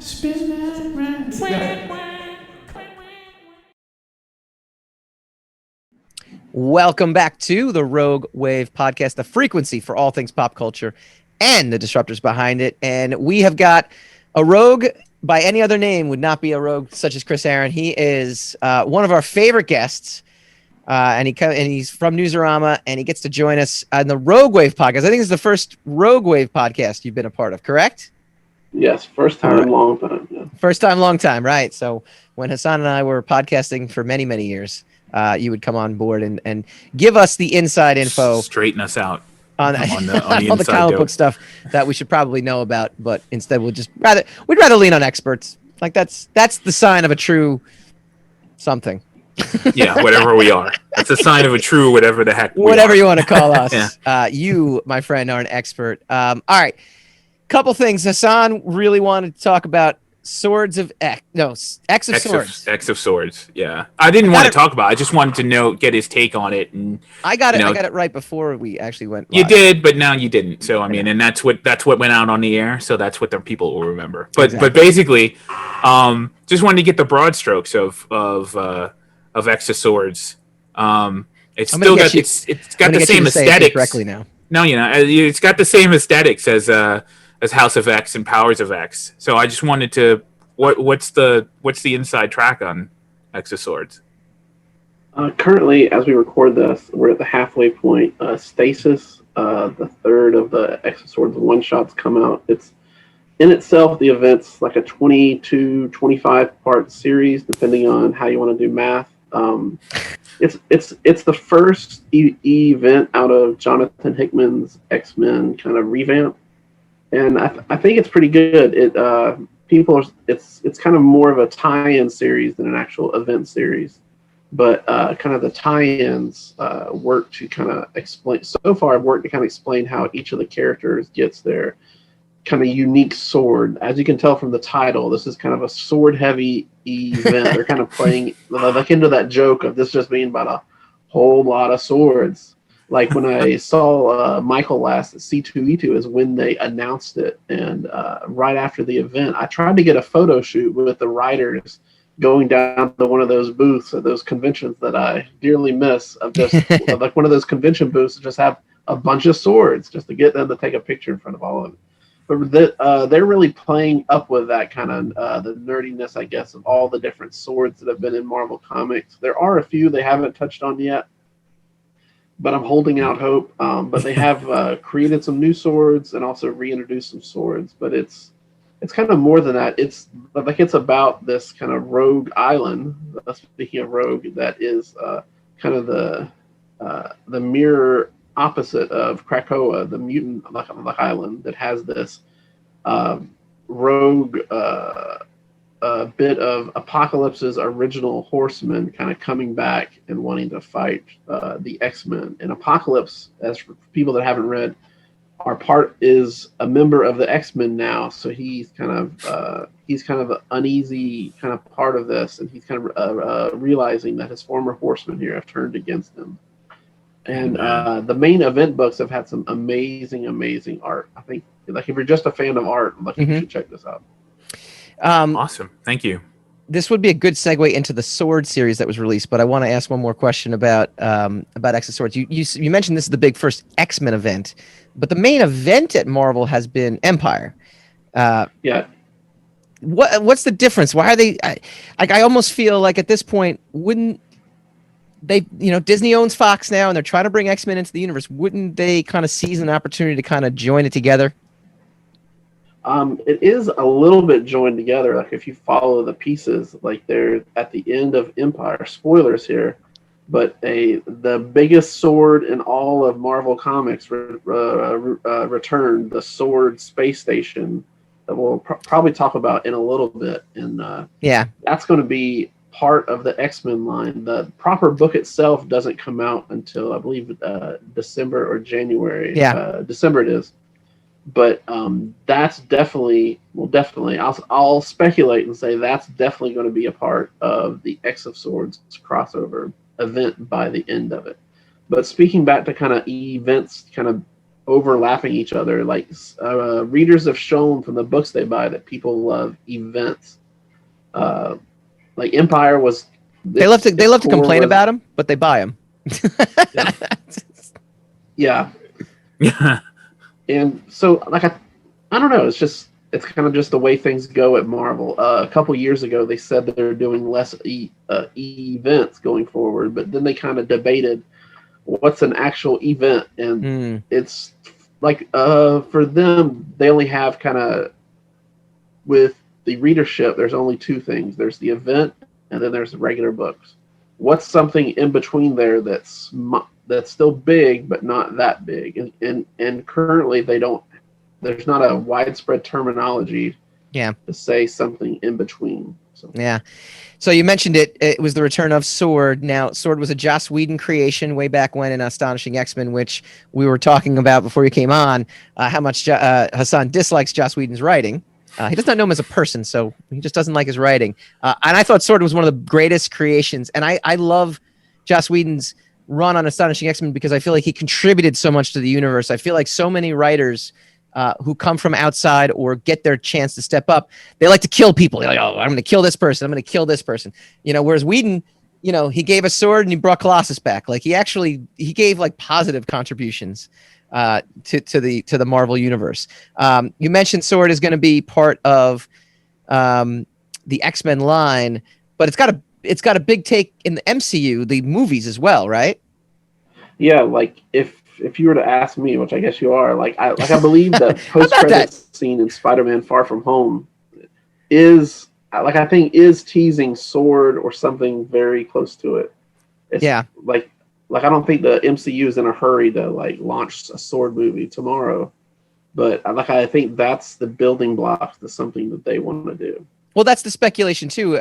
Spin that rack. Welcome back to the Rogue Wave podcast, the frequency for all things pop culture and the disruptors behind it. And we have got a rogue by any other name would not be a rogue such as Chris Arrant. He is one of our favorite guests, and he's from Newsarama, and he gets to join us on the Rogue Wave podcast. I think it's the first Rogue Wave podcast you've been a part of, correct? Yes, first time, long time. Yeah. First time, long time, right? So when Hassan and I were podcasting for many, many years, you would come on board and give us the inside info, Straighten us out on the all the comic book stuff that we should probably know about, but instead we'd rather lean on experts. Like that's the sign of a true something. Yeah, whatever we are. It's a sign of a true whatever the heck we whatever are. you want to call us. Yeah. You, my friend, are an expert. All right, couple things. Hassan really wanted to talk about X of Swords. X of Swords. Yeah, I didn't want to talk about it. I just wanted to get his take on it, and I got it. I got it right before we actually went live. You did, but now you didn't. So I mean, and that's what went out on the air. So that's what the people will remember. But basically, just wanted to get the broad strokes of X of Swords. It's still got it's got the same aesthetics. Correctly now. No, it's got the same aesthetics as House of X and Powers of X. So I just wanted to what's the inside track on X of Swords? Currently, as we record this, we're at the halfway point. Stasis, the third of the X of Swords one-shots come out. It's in itself, the event's like a 20 to 25 part series, depending on how you want to do math. It's the first event out of Jonathan Hickman's X-Men kind of revamp. And I think it's pretty good. It's kind of more of a tie-in series than an actual event series, but kind of the tie-ins work to kind of explain. So far, I've worked to kind of explain how each of the characters gets their kind of unique sword. As you can tell from the title, this is kind of a sword-heavy event. They're kind of playing like into that joke of this just being about a whole lot of swords. Like when I saw Michael last at C2E2 is when they announced it. And right after the event, I tried to get a photo shoot with the writers going down to one of those booths at those conventions that I dearly miss, of just like one of those convention booths that just have a bunch of swords just to get them to take a picture in front of all of it. But they're really playing up with that kind of the nerdiness, I guess, of all the different swords that have been in Marvel Comics. There are a few they haven't touched on yet, but I'm holding out hope. But they have created some new swords and also reintroduced some swords. But it's kind of more than that. It's about this kind of rogue island. Speaking of rogue, that is kind of the mirror opposite of Krakoa, the mutant island that has this rogue bit of Apocalypse's original Horsemen kind of coming back and wanting to fight the X-Men. And Apocalypse, as for people that haven't read, is a member of the X-Men now, so he's kind of an uneasy kind of part of this, and he's kind of realizing that his former Horsemen here have turned against him. And the main event books have had some amazing art. I think, like, if you're just a fan of art, you should check this out. Awesome, thank you. This would be a good segue into the Sword series that was released, but I want to ask one more question about X of Swords. You mentioned this is the big first X-Men event, but the main event at Marvel has been Empire. Yeah. What's the difference? Why are they? I almost feel like at this point, wouldn't they? Disney owns Fox now, and they're trying to bring X-Men into the universe. Wouldn't they kind of seize an opportunity to kind of join it together? It is a little bit joined together. Like if you follow the pieces, like they're at the end of Empire. Spoilers here, but the biggest sword in all of Marvel Comics returned, the Sword Space Station that we'll probably talk about in a little bit. And that's going to be part of the X-Men line. The proper book itself doesn't come out until I believe December or January. December it is. But that's definitely. I'll speculate and say that's definitely going to be a part of the X of Swords crossover event by the end of it. But speaking back to kind of events, kind of overlapping each other, like readers have shown from the books they buy that people love events. Like Empire was. They love to complain about them, but they buy them. Yeah. And so, like, I don't know. It's just it's kind of just the way things go at Marvel. A couple years ago, they said that they're doing less events going forward, but then they kind of debated what's an actual event, and it's like for them, they only have kind of with the readership. There's only two things: there's the event, and then there's the regular books. What's something in between there that's still big but not that big? And currently they don't. There's not a widespread terminology to say something in between. So. Yeah. So you mentioned it. It was the return of Sword. Now, Sword was a Joss Whedon creation way back when in Astonishing X-Men, which we were talking about before you came on, how much Hassan dislikes Joss Whedon's writing. He does not know him as a person, so he just doesn't like his writing. And I thought Sword was one of the greatest creations. And I love Joss Whedon's run on Astonishing X-Men because I feel like he contributed so much to the universe. I feel like so many writers who come from outside or get their chance to step up, they like to kill people. They're like, oh, I'm going to kill this person. I'm going to kill this person. Whereas Whedon, he gave a sword and he brought Colossus back. Like he gave like positive contributions to the Marvel universe. You mentioned Sword is going to be part of the X-Men line, but it's got a big take in the MCU, the movies as well, right? Yeah, like if you were to ask me, which I guess you are, I believe the post-credit scene in Spider-Man: Far From Home is teasing Sword or something very close to it. It's like I don't think the MCU is in a hurry to launch a Sword movie tomorrow, but I think that's the building blocks to something that they want to do. Well, that's the speculation too,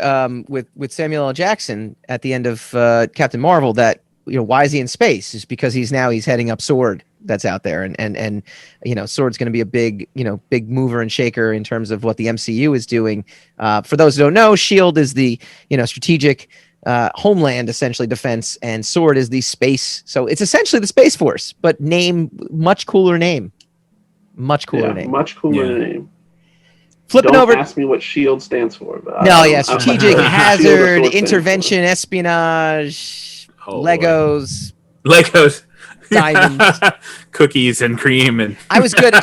with Samuel L. Jackson at the end of Captain Marvel that. Why is he in space? Is because he's heading up Sword that's out there, and Sword's going to be a big mover and shaker in terms of what the MCU is doing. For those who don't know, SHIELD is the strategic homeland, essentially defense, and Sword is the space. So it's essentially the Space Force, but much cooler name. Much cooler name. Flipping Don't over. Ask me what SHIELD stands for. But strategic hazard, intervention, espionage. Legos, diamonds, cookies and cream, and I was good.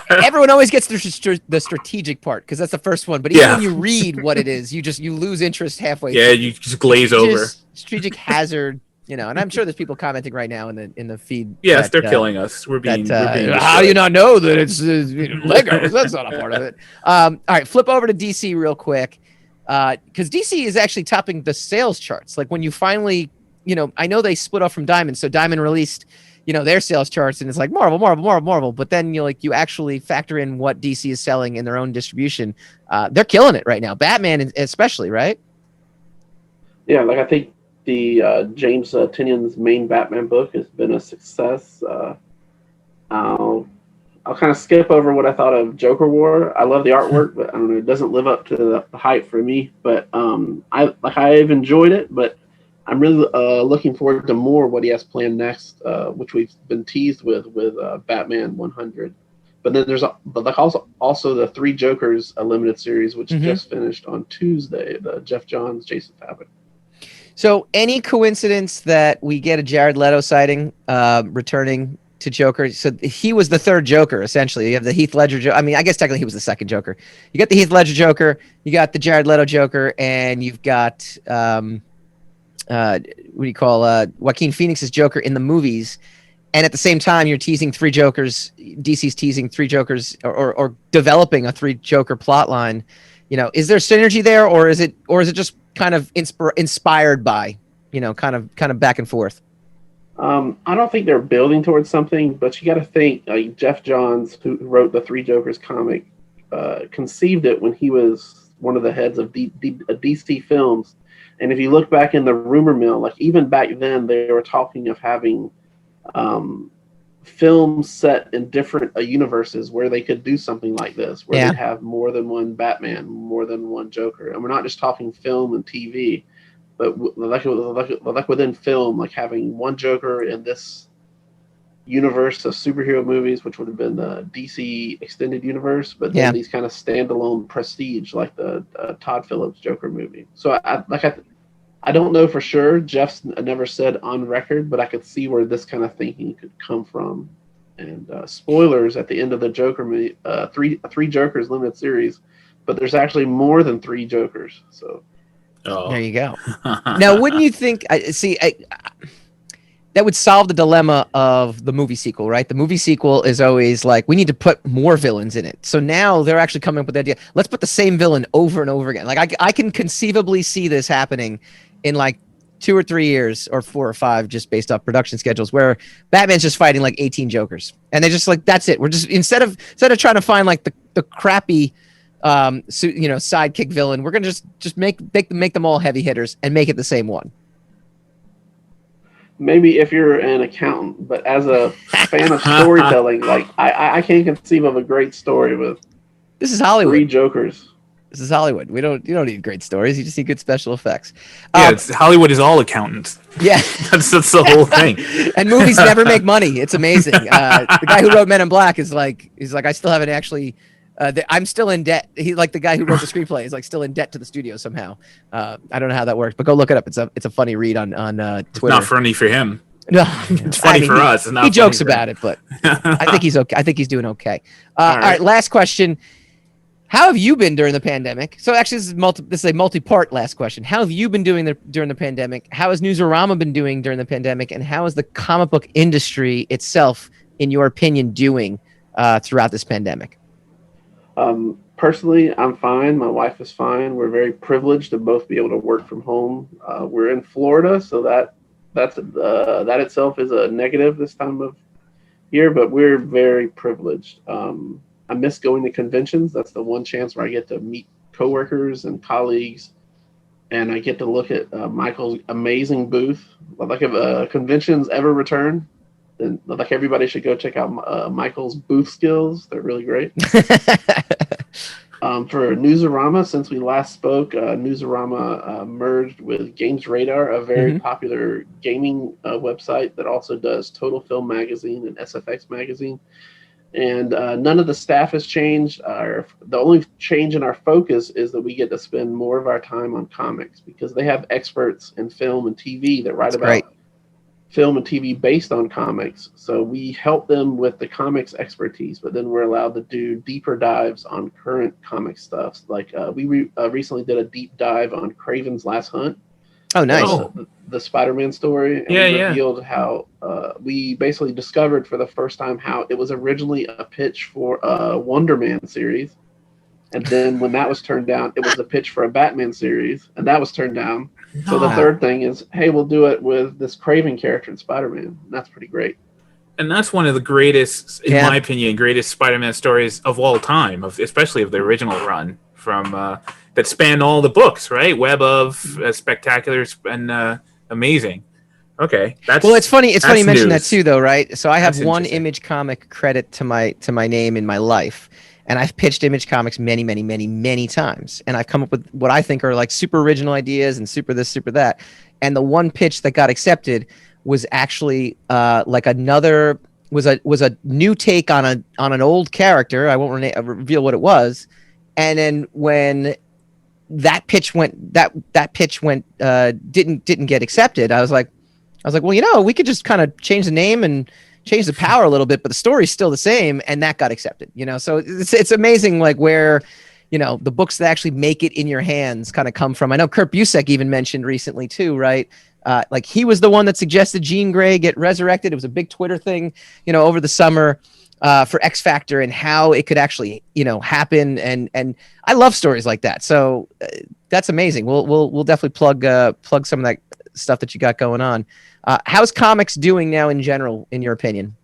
Everyone always gets the strategic part because that's the first one. But even when you read what it is, you lose interest halfway. Yeah, you just glaze over. Strategic hazard, and I'm sure there's people commenting right now in the feed. Yes, they're killing us. We're being how do you not know that it's Legos? That's not a part of it. All right, flip over to DC real quick because DC is actually topping the sales charts. Like when you finally. I know they split off from Diamond, so Diamond released, their sales charts, and it's like Marvel. But then you actually factor in what DC is selling in their own distribution. They're killing it right now. Batman, especially, right? Yeah, I think the James Tynion's main Batman book has been a success. I'll kind of skip over what I thought of Joker War. I love the artwork, but I don't know, it doesn't live up to the hype for me. But I've enjoyed it, but. I'm really looking forward to more what he has planned next, which we've been teased with Batman 100. But then there's also the Three Jokers limited series, which just finished on Tuesday. The Jeff Johns, Jason Fabok. So, any coincidence that we get a Jared Leto sighting returning to Joker? So he was the third Joker essentially. You have the Heath Ledger. I mean, I guess technically he was the second Joker. You got the Heath Ledger Joker, you got the Jared Leto Joker, and you've got. What do you call Joaquin Phoenix's Joker in the movies, and at the same time you're teasing three Jokers. DC's teasing three Jokers or developing a three Joker plot line. Is there synergy there, or is it just kind of inspired by kind of back and forth? I don't think they're building towards something, but you got to think Jeff Johns, who wrote the Three Jokers comic, conceived it when he was one of the heads of DC Films. And if you look back in the rumor mill, even back then, they were talking of having films set in different universes where they could do something like this, where they'd have more than one Batman, more than one Joker. And we're not just talking film and TV, but within film, having one Joker in this universe of superhero movies, which would have been the DC extended universe, but then these kind of standalone prestige, like the Todd Phillips Joker movie. So I don't know for sure. Jeff's never said on record, but I could see where this kind of thinking could come from. And spoilers at the end of the Joker movie, three Jokers limited series, but there's actually more than 3 Jokers. So there you go. Now, wouldn't you think? That would solve the dilemma of the movie sequel, right? The movie sequel is always like, we need to put more villains in it. So now they're actually coming up with the idea, let's put the same villain over and over again. Like I can conceivably see this happening in like 2 or 3 years or 4 or 5, just based off production schedules, where Batman's just fighting like 18 Jokers. And they just like, that's it. We're just, instead of trying to find like the crappy, sidekick villain, we're going to just make them all heavy hitters and make it the same one. maybe if you're an accountant, but as a fan of storytelling, like I can't conceive of a great story with this is Hollywood. 3 Jokers. This is Hollywood. You don't need great stories. You just need good special effects. Yeah, Hollywood is all accountants. Yeah, that's the whole thing. And movies never make money. It's amazing. The guy who wrote Men in Black is like, I still haven't actually. I'm still in debt. He like the guy who wrote the screenplay is like still in debt to the studio somehow. I don't know how that works, but go look it up. It's a funny read on Twitter. It's not funny for him. No, it's funny for us. It's not he jokes about it, but I think he's okay. I think he's doing okay. All right. Last question. How have you been during the pandemic? So actually, this is a multi-part last question. How have you been doing during the pandemic? How has Newsarama been doing during the pandemic? And how is the comic book industry itself, in your opinion, doing throughout this pandemic? Personally, I'm fine. My wife is fine. We're very privileged to both be able to work from home. We're in Florida, so that itself is a negative this time of year, but we're very privileged. I miss going to conventions. That's the one chance where I get to meet coworkers and colleagues, and I get to look at Michael's amazing booth. Like if conventions ever return, then like everybody should go check out Michael's booth skills. They're really great. For Newsarama, since we last spoke, Newsarama merged with Games Radar, a very popular gaming website that also does Total Film Magazine and SFX Magazine. And none of the staff has changed. The only change in our focus is that we get to spend more of our time on comics because they have experts in film and TV that write about film and TV based on comics. So we help them with the comics expertise, but then we're allowed to do deeper dives on current comic stuff. Like we recently did a deep dive on Kraven's Last Hunt. Oh, nice. The Spider-Man story. And we revealed how we basically discovered for the first time how it was originally a pitch for a Wonder Man series. And then when that was turned down, it was a pitch for a Batman series, and that was turned down. So the third thing is, hey, we'll do it with this Kraven character in Spider-Man. And that's pretty great. And that's one of the greatest, in my opinion, greatest Spider-Man stories of all time, especially of the original run from that spanned all the books, right? Web of Spectacular and Amazing. Okay, it's funny. It's funny you mention that too, though, right? So I have one Image comic credit to my name in my life, and I've pitched Image Comics many, many, many, many times, and I've come up with what I think are like super original ideas and super this, super that. And the one pitch that got accepted was actually like was a new take on an old character. I won't reveal what it was. And then when that pitch went didn't get accepted, I was like, well, we could just kind of change the name and change the power a little bit, but the story's still the same, and that got accepted. So it's amazing, like where the books that actually make it in your hands kind of come from. I know Kurt Busiek even mentioned recently too, right? Like he was the one that suggested Jean Grey get resurrected. It was a big Twitter thing, over the summer for X Factor and how it could actually, happen. And I love stories like that. So that's amazing. We'll definitely plug some of that stuff that you got going on. How's comics doing now in general, in your opinion?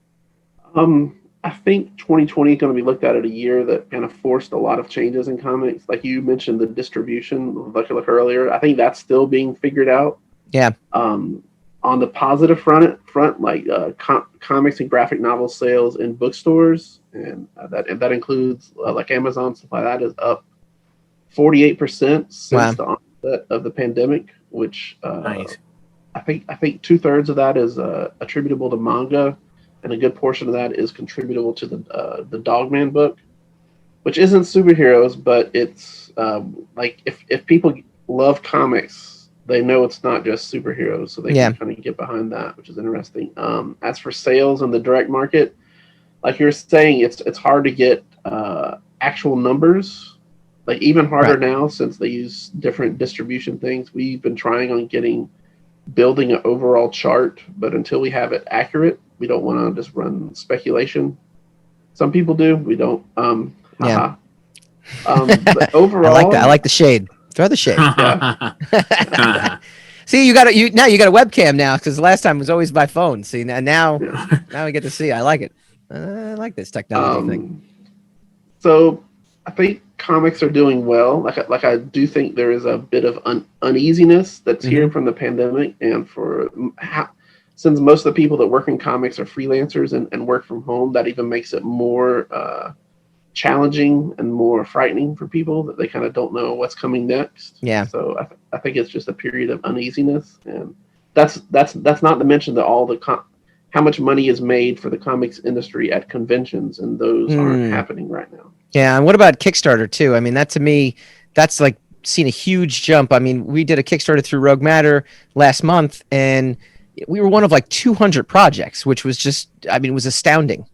I think 2020 is going to be looked at a year that kind of forced a lot of changes in comics. Like you mentioned, the distribution, like earlier, I think that's still being figured out. Yeah. On the positive front, like comics and graphic novel sales in bookstores, and that includes like Amazon, stuff like that, is up 48% since the onset of the pandemic, which nice. I think 2/3 of that is attributable to manga, and a good portion of that is contributable to the Dogman book, which isn't superheroes, but it's like if people love comics, they know it's not just superheroes, so they can kind of get behind that, which is interesting. As for sales in the direct market, like you're saying, it's hard to get actual numbers. Like even harder now since they use different distribution things. We've been trying on building an overall chart, but until we have it accurate, we don't want to just run speculation. Some people do. We don't. But overall, I like the shade. Throw the shade. Yeah. See, you got a webcam now, because the last time it was always by phone. See, now we get to see. I like it. I like this technology thing. So I think comics are doing well. Like I do think there is a bit of uneasiness that's here from the pandemic, and since most of the people that work in comics are freelancers and work from home, that even makes it more challenging and more frightening for people, that they kind of don't know what's coming next. Yeah. So I think it's just a period of uneasiness, and that's not to mention that all how much money is made for the comics industry at conventions, and those aren't happening right now. Yeah, and what about Kickstarter too? I mean, that to me, that's like seen a huge jump. I mean, we did a Kickstarter through Rogue Matter last month, and we were one of like 200 projects, which was just, I mean, it was astounding.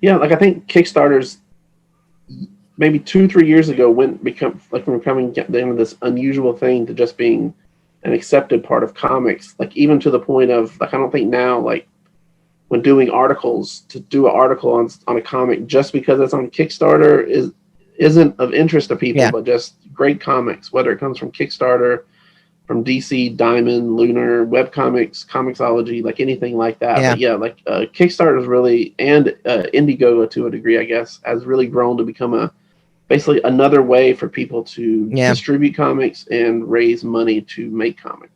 Yeah, like I think Kickstarters maybe 2-3 years ago from becoming this unusual thing to just being an accepted part of comics. Like even to the point of like, I don't think now, like when doing articles, to do an article on a comic just because it's on Kickstarter isn't of interest to people, but just great comics, whether it comes from Kickstarter, from DC, Diamond, Lunar, webcomics, Comixology, like anything like that. Yeah. But yeah, like Kickstarter is really, and Indiegogo to a degree, I guess, has really grown to become basically another way for people to distribute comics and raise money to make comics.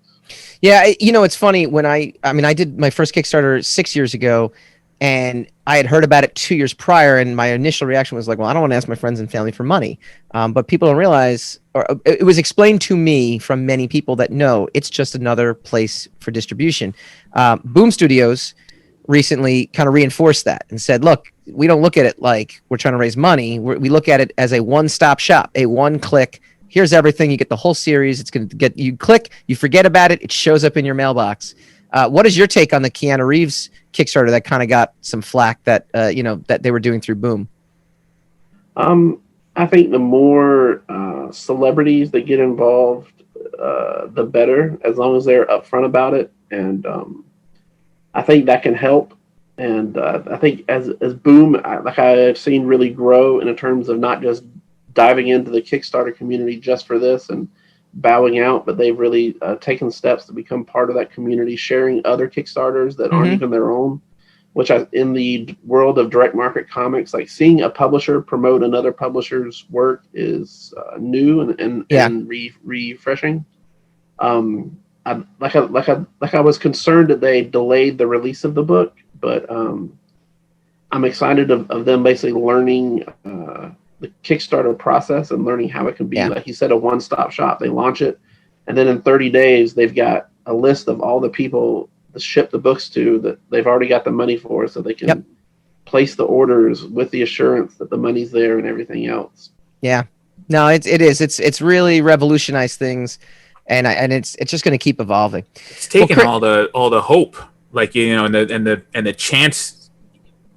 Yeah, it's funny when I did my first Kickstarter 6 years ago, and I had heard about it 2 years prior, and my initial reaction was like, well, I don't want to ask my friends and family for money. But people don't realize, or it was explained to me from many people that no, it's just another place for distribution. Boom Studios recently kind of reinforced that and said, look, we don't look at it like we're trying to raise money. We look at it as a one-stop shop, a one-click. Here's everything. You get the whole series. It's going to get you click, you forget about it. It shows up in your mailbox. What is your take on the Keanu Reeves Kickstarter that kind of got some flack that that they were doing through Boom? I think the more celebrities that get involved, the better, as long as they're upfront about it. And I think that can help. And I think as Boom, I've seen really grow in terms of not just diving into the Kickstarter community just for this and bowing out, but they've really taken steps to become part of that community, sharing other Kickstarters that aren't even their own, which in the world of direct market comics, like seeing a publisher promote another publisher's work is new and refreshing. I was concerned that they delayed the release of the book, but I'm excited of them basically learning the Kickstarter process and learning how it can be, like you said, a one-stop shop. They launch it, and then in 30 days, they've got a list of all the people to ship the books to that they've already got the money for, so they can place the orders with the assurance that the money's there and everything else. Yeah, no, it is. It's really revolutionized things, and it's just going to keep evolving. It's taken all the hope, like and the chance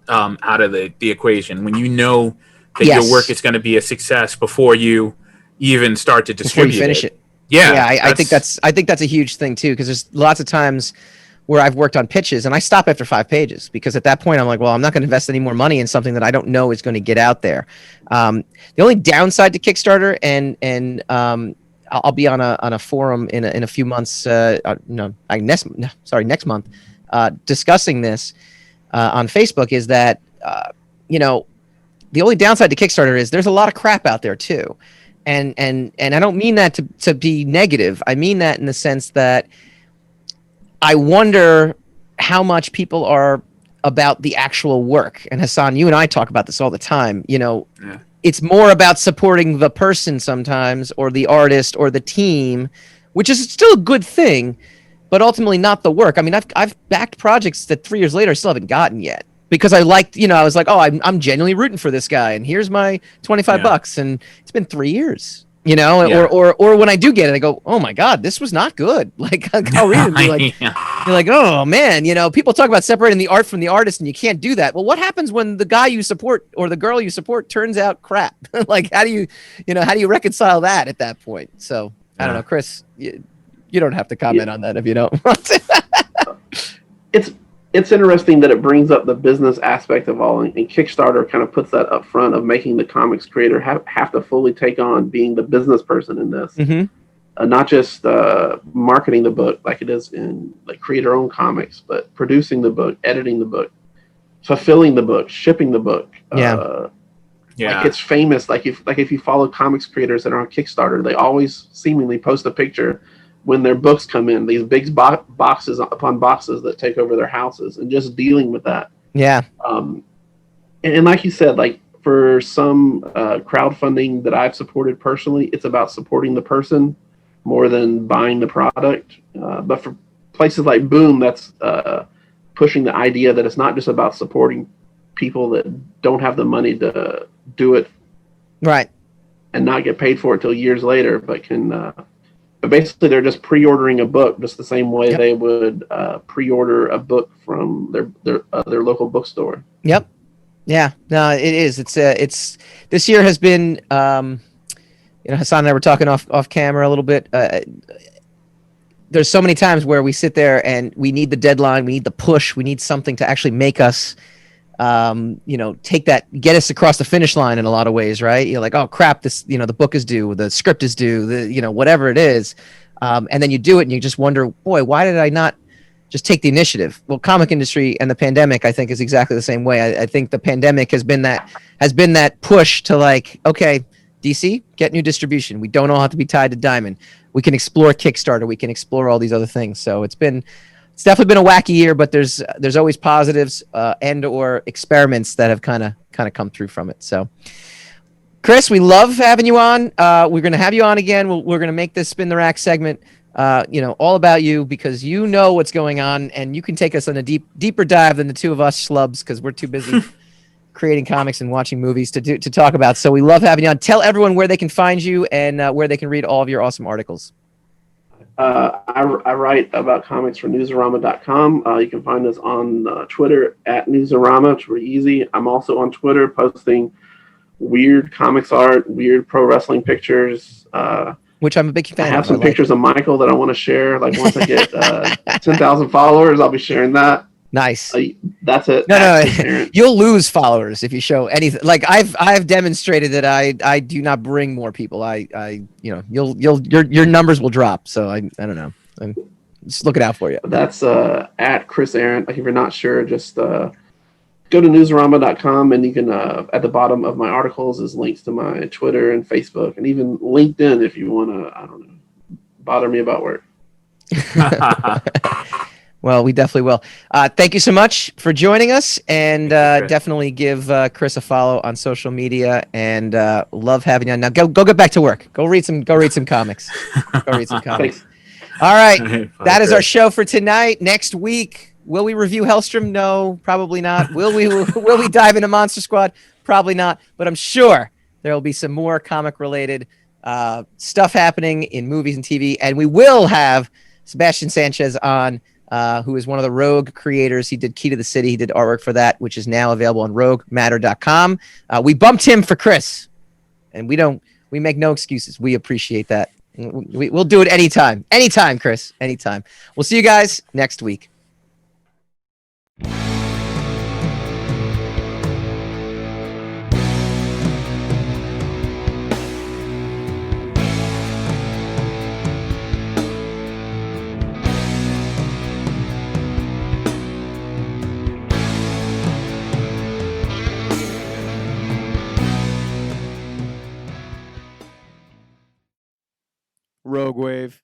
out of the equation when that your work is going to be a success before you even start to distribute before you finish it. I think that's a huge thing too, because there's lots of times where I've worked on pitches and I stop after 5 pages because at that point I'm like, well, I'm not going to invest any more money in something that I don't know is going to get out there. The only downside to Kickstarter, and I'll be on a forum in a few months. Next month, discussing this on Facebook, is that the only downside to Kickstarter is there's a lot of crap out there too. And I don't mean that to be negative. I mean that in the sense that I wonder how much people are about the actual work. And Hassan, you and I talk about this all the time. It's more about supporting the person sometimes, or the artist or the team, which is still a good thing, but ultimately not the work. I mean, I've backed projects that 3 years later I still haven't gotten yet, because I liked, I was like, oh, I'm genuinely rooting for this guy, and here's my $25, and it's been 3 years. You know, Yeah. or when I do get it, I go, oh my God, this was not good. Like I'll read it and be like, you're like, oh man, you know, people talk about separating the art from the artist and you can't do that. Well, what happens when the guy you support or the girl you support turns out crap? Like, how do you reconcile that at that point? So I don't know, Chris, you don't have to comment on that if you don't want to. It's interesting that it brings up the business aspect of all, and Kickstarter kind of puts that up front of making the comics creator have to fully take on being the business person in this, not just marketing the book like it is in like creator-owned comics, but producing the book, editing the book, fulfilling the book, shipping the book. Like it's famous. Like if you follow comics creators that are on Kickstarter, they always seemingly post a picture when their books come in, these big boxes upon boxes that take over their houses, and just dealing with that. Yeah. And like you said, like for some crowdfunding that I've supported personally, it's about supporting the person more than buying the product. But for places like Boom, that's pushing the idea that it's not just about supporting people that don't have the money to do it, right, and not get paid for it till years later, but can. But basically, they're just pre-ordering a book, just the same way they would pre-order a book from their local bookstore. Yep. Yeah. No, it is. It's this year has been. You know, Hassan and I were talking off camera a little bit. There's so many times where we sit there and we need the deadline, we need the push, we need something to actually make us. You know, get us across the finish line in a lot of ways, right? You're like, oh crap, this, you know, the book is due, the script is due, you know, whatever it is. And then you do it and you just wonder, boy, why did I not just take the initiative? Well, comic industry and the pandemic, I think, is exactly the same way. I think the pandemic has been that push to like, okay, DC, get new distribution. We don't all have to be tied to Diamond. We can explore Kickstarter. We can explore all these other things. So it's definitely been a wacky year, but there's always positives and or experiments that have kind of come through from it. So, Chris, we love having you on. We're going to have you on again. We're going to make this Spin the Rack segment, you know, all about you, because you know what's going on and you can take us on a deeper dive than the two of us schlubs, because we're too busy creating comics and watching movies to talk about. So we love having you on. Tell everyone where they can find you and where they can read all of your awesome articles. I write about comics for Newsarama.com. You can find us on Twitter at Newsarama. It's really easy. I'm also on Twitter posting weird comics art, weird pro wrestling pictures. Which I'm a big fan of. I have some pictures of Michael that I want to share. Like once I get 10,000 followers, I'll be sharing that. Nice. That's it. No, you'll lose followers if you show anything. Like I've demonstrated that I do not bring more people. I you know, your numbers will drop. So I don't know. I'm just looking out for you. That's at Chris Arrant. Like if you're not sure, just go to newsarama.com and you can at the bottom of my articles is links to my Twitter and Facebook and even LinkedIn if you want to, I don't know, bother me about work. Well, we definitely will. Thank you so much for joining us, and definitely give Chris a follow on social media. And love having you on. Now, go get back to work. Go read some comics. Go read some comics. All right, that is our show for tonight. Next week, will we review Helstrom? No, probably not. Will we dive into Monster Squad? Probably not. But I'm sure there will be some more comic-related stuff happening in movies and TV, and we will have Sebastian Sanchez on. Who is one of the Rogue creators. He did Key to the City. He did artwork for that, which is now available on roguematter.com. We bumped him for Chris, and we make no excuses. We appreciate that. We'll do it anytime. Anytime, Chris. Anytime. We'll see you guys next week. Rogue Wave.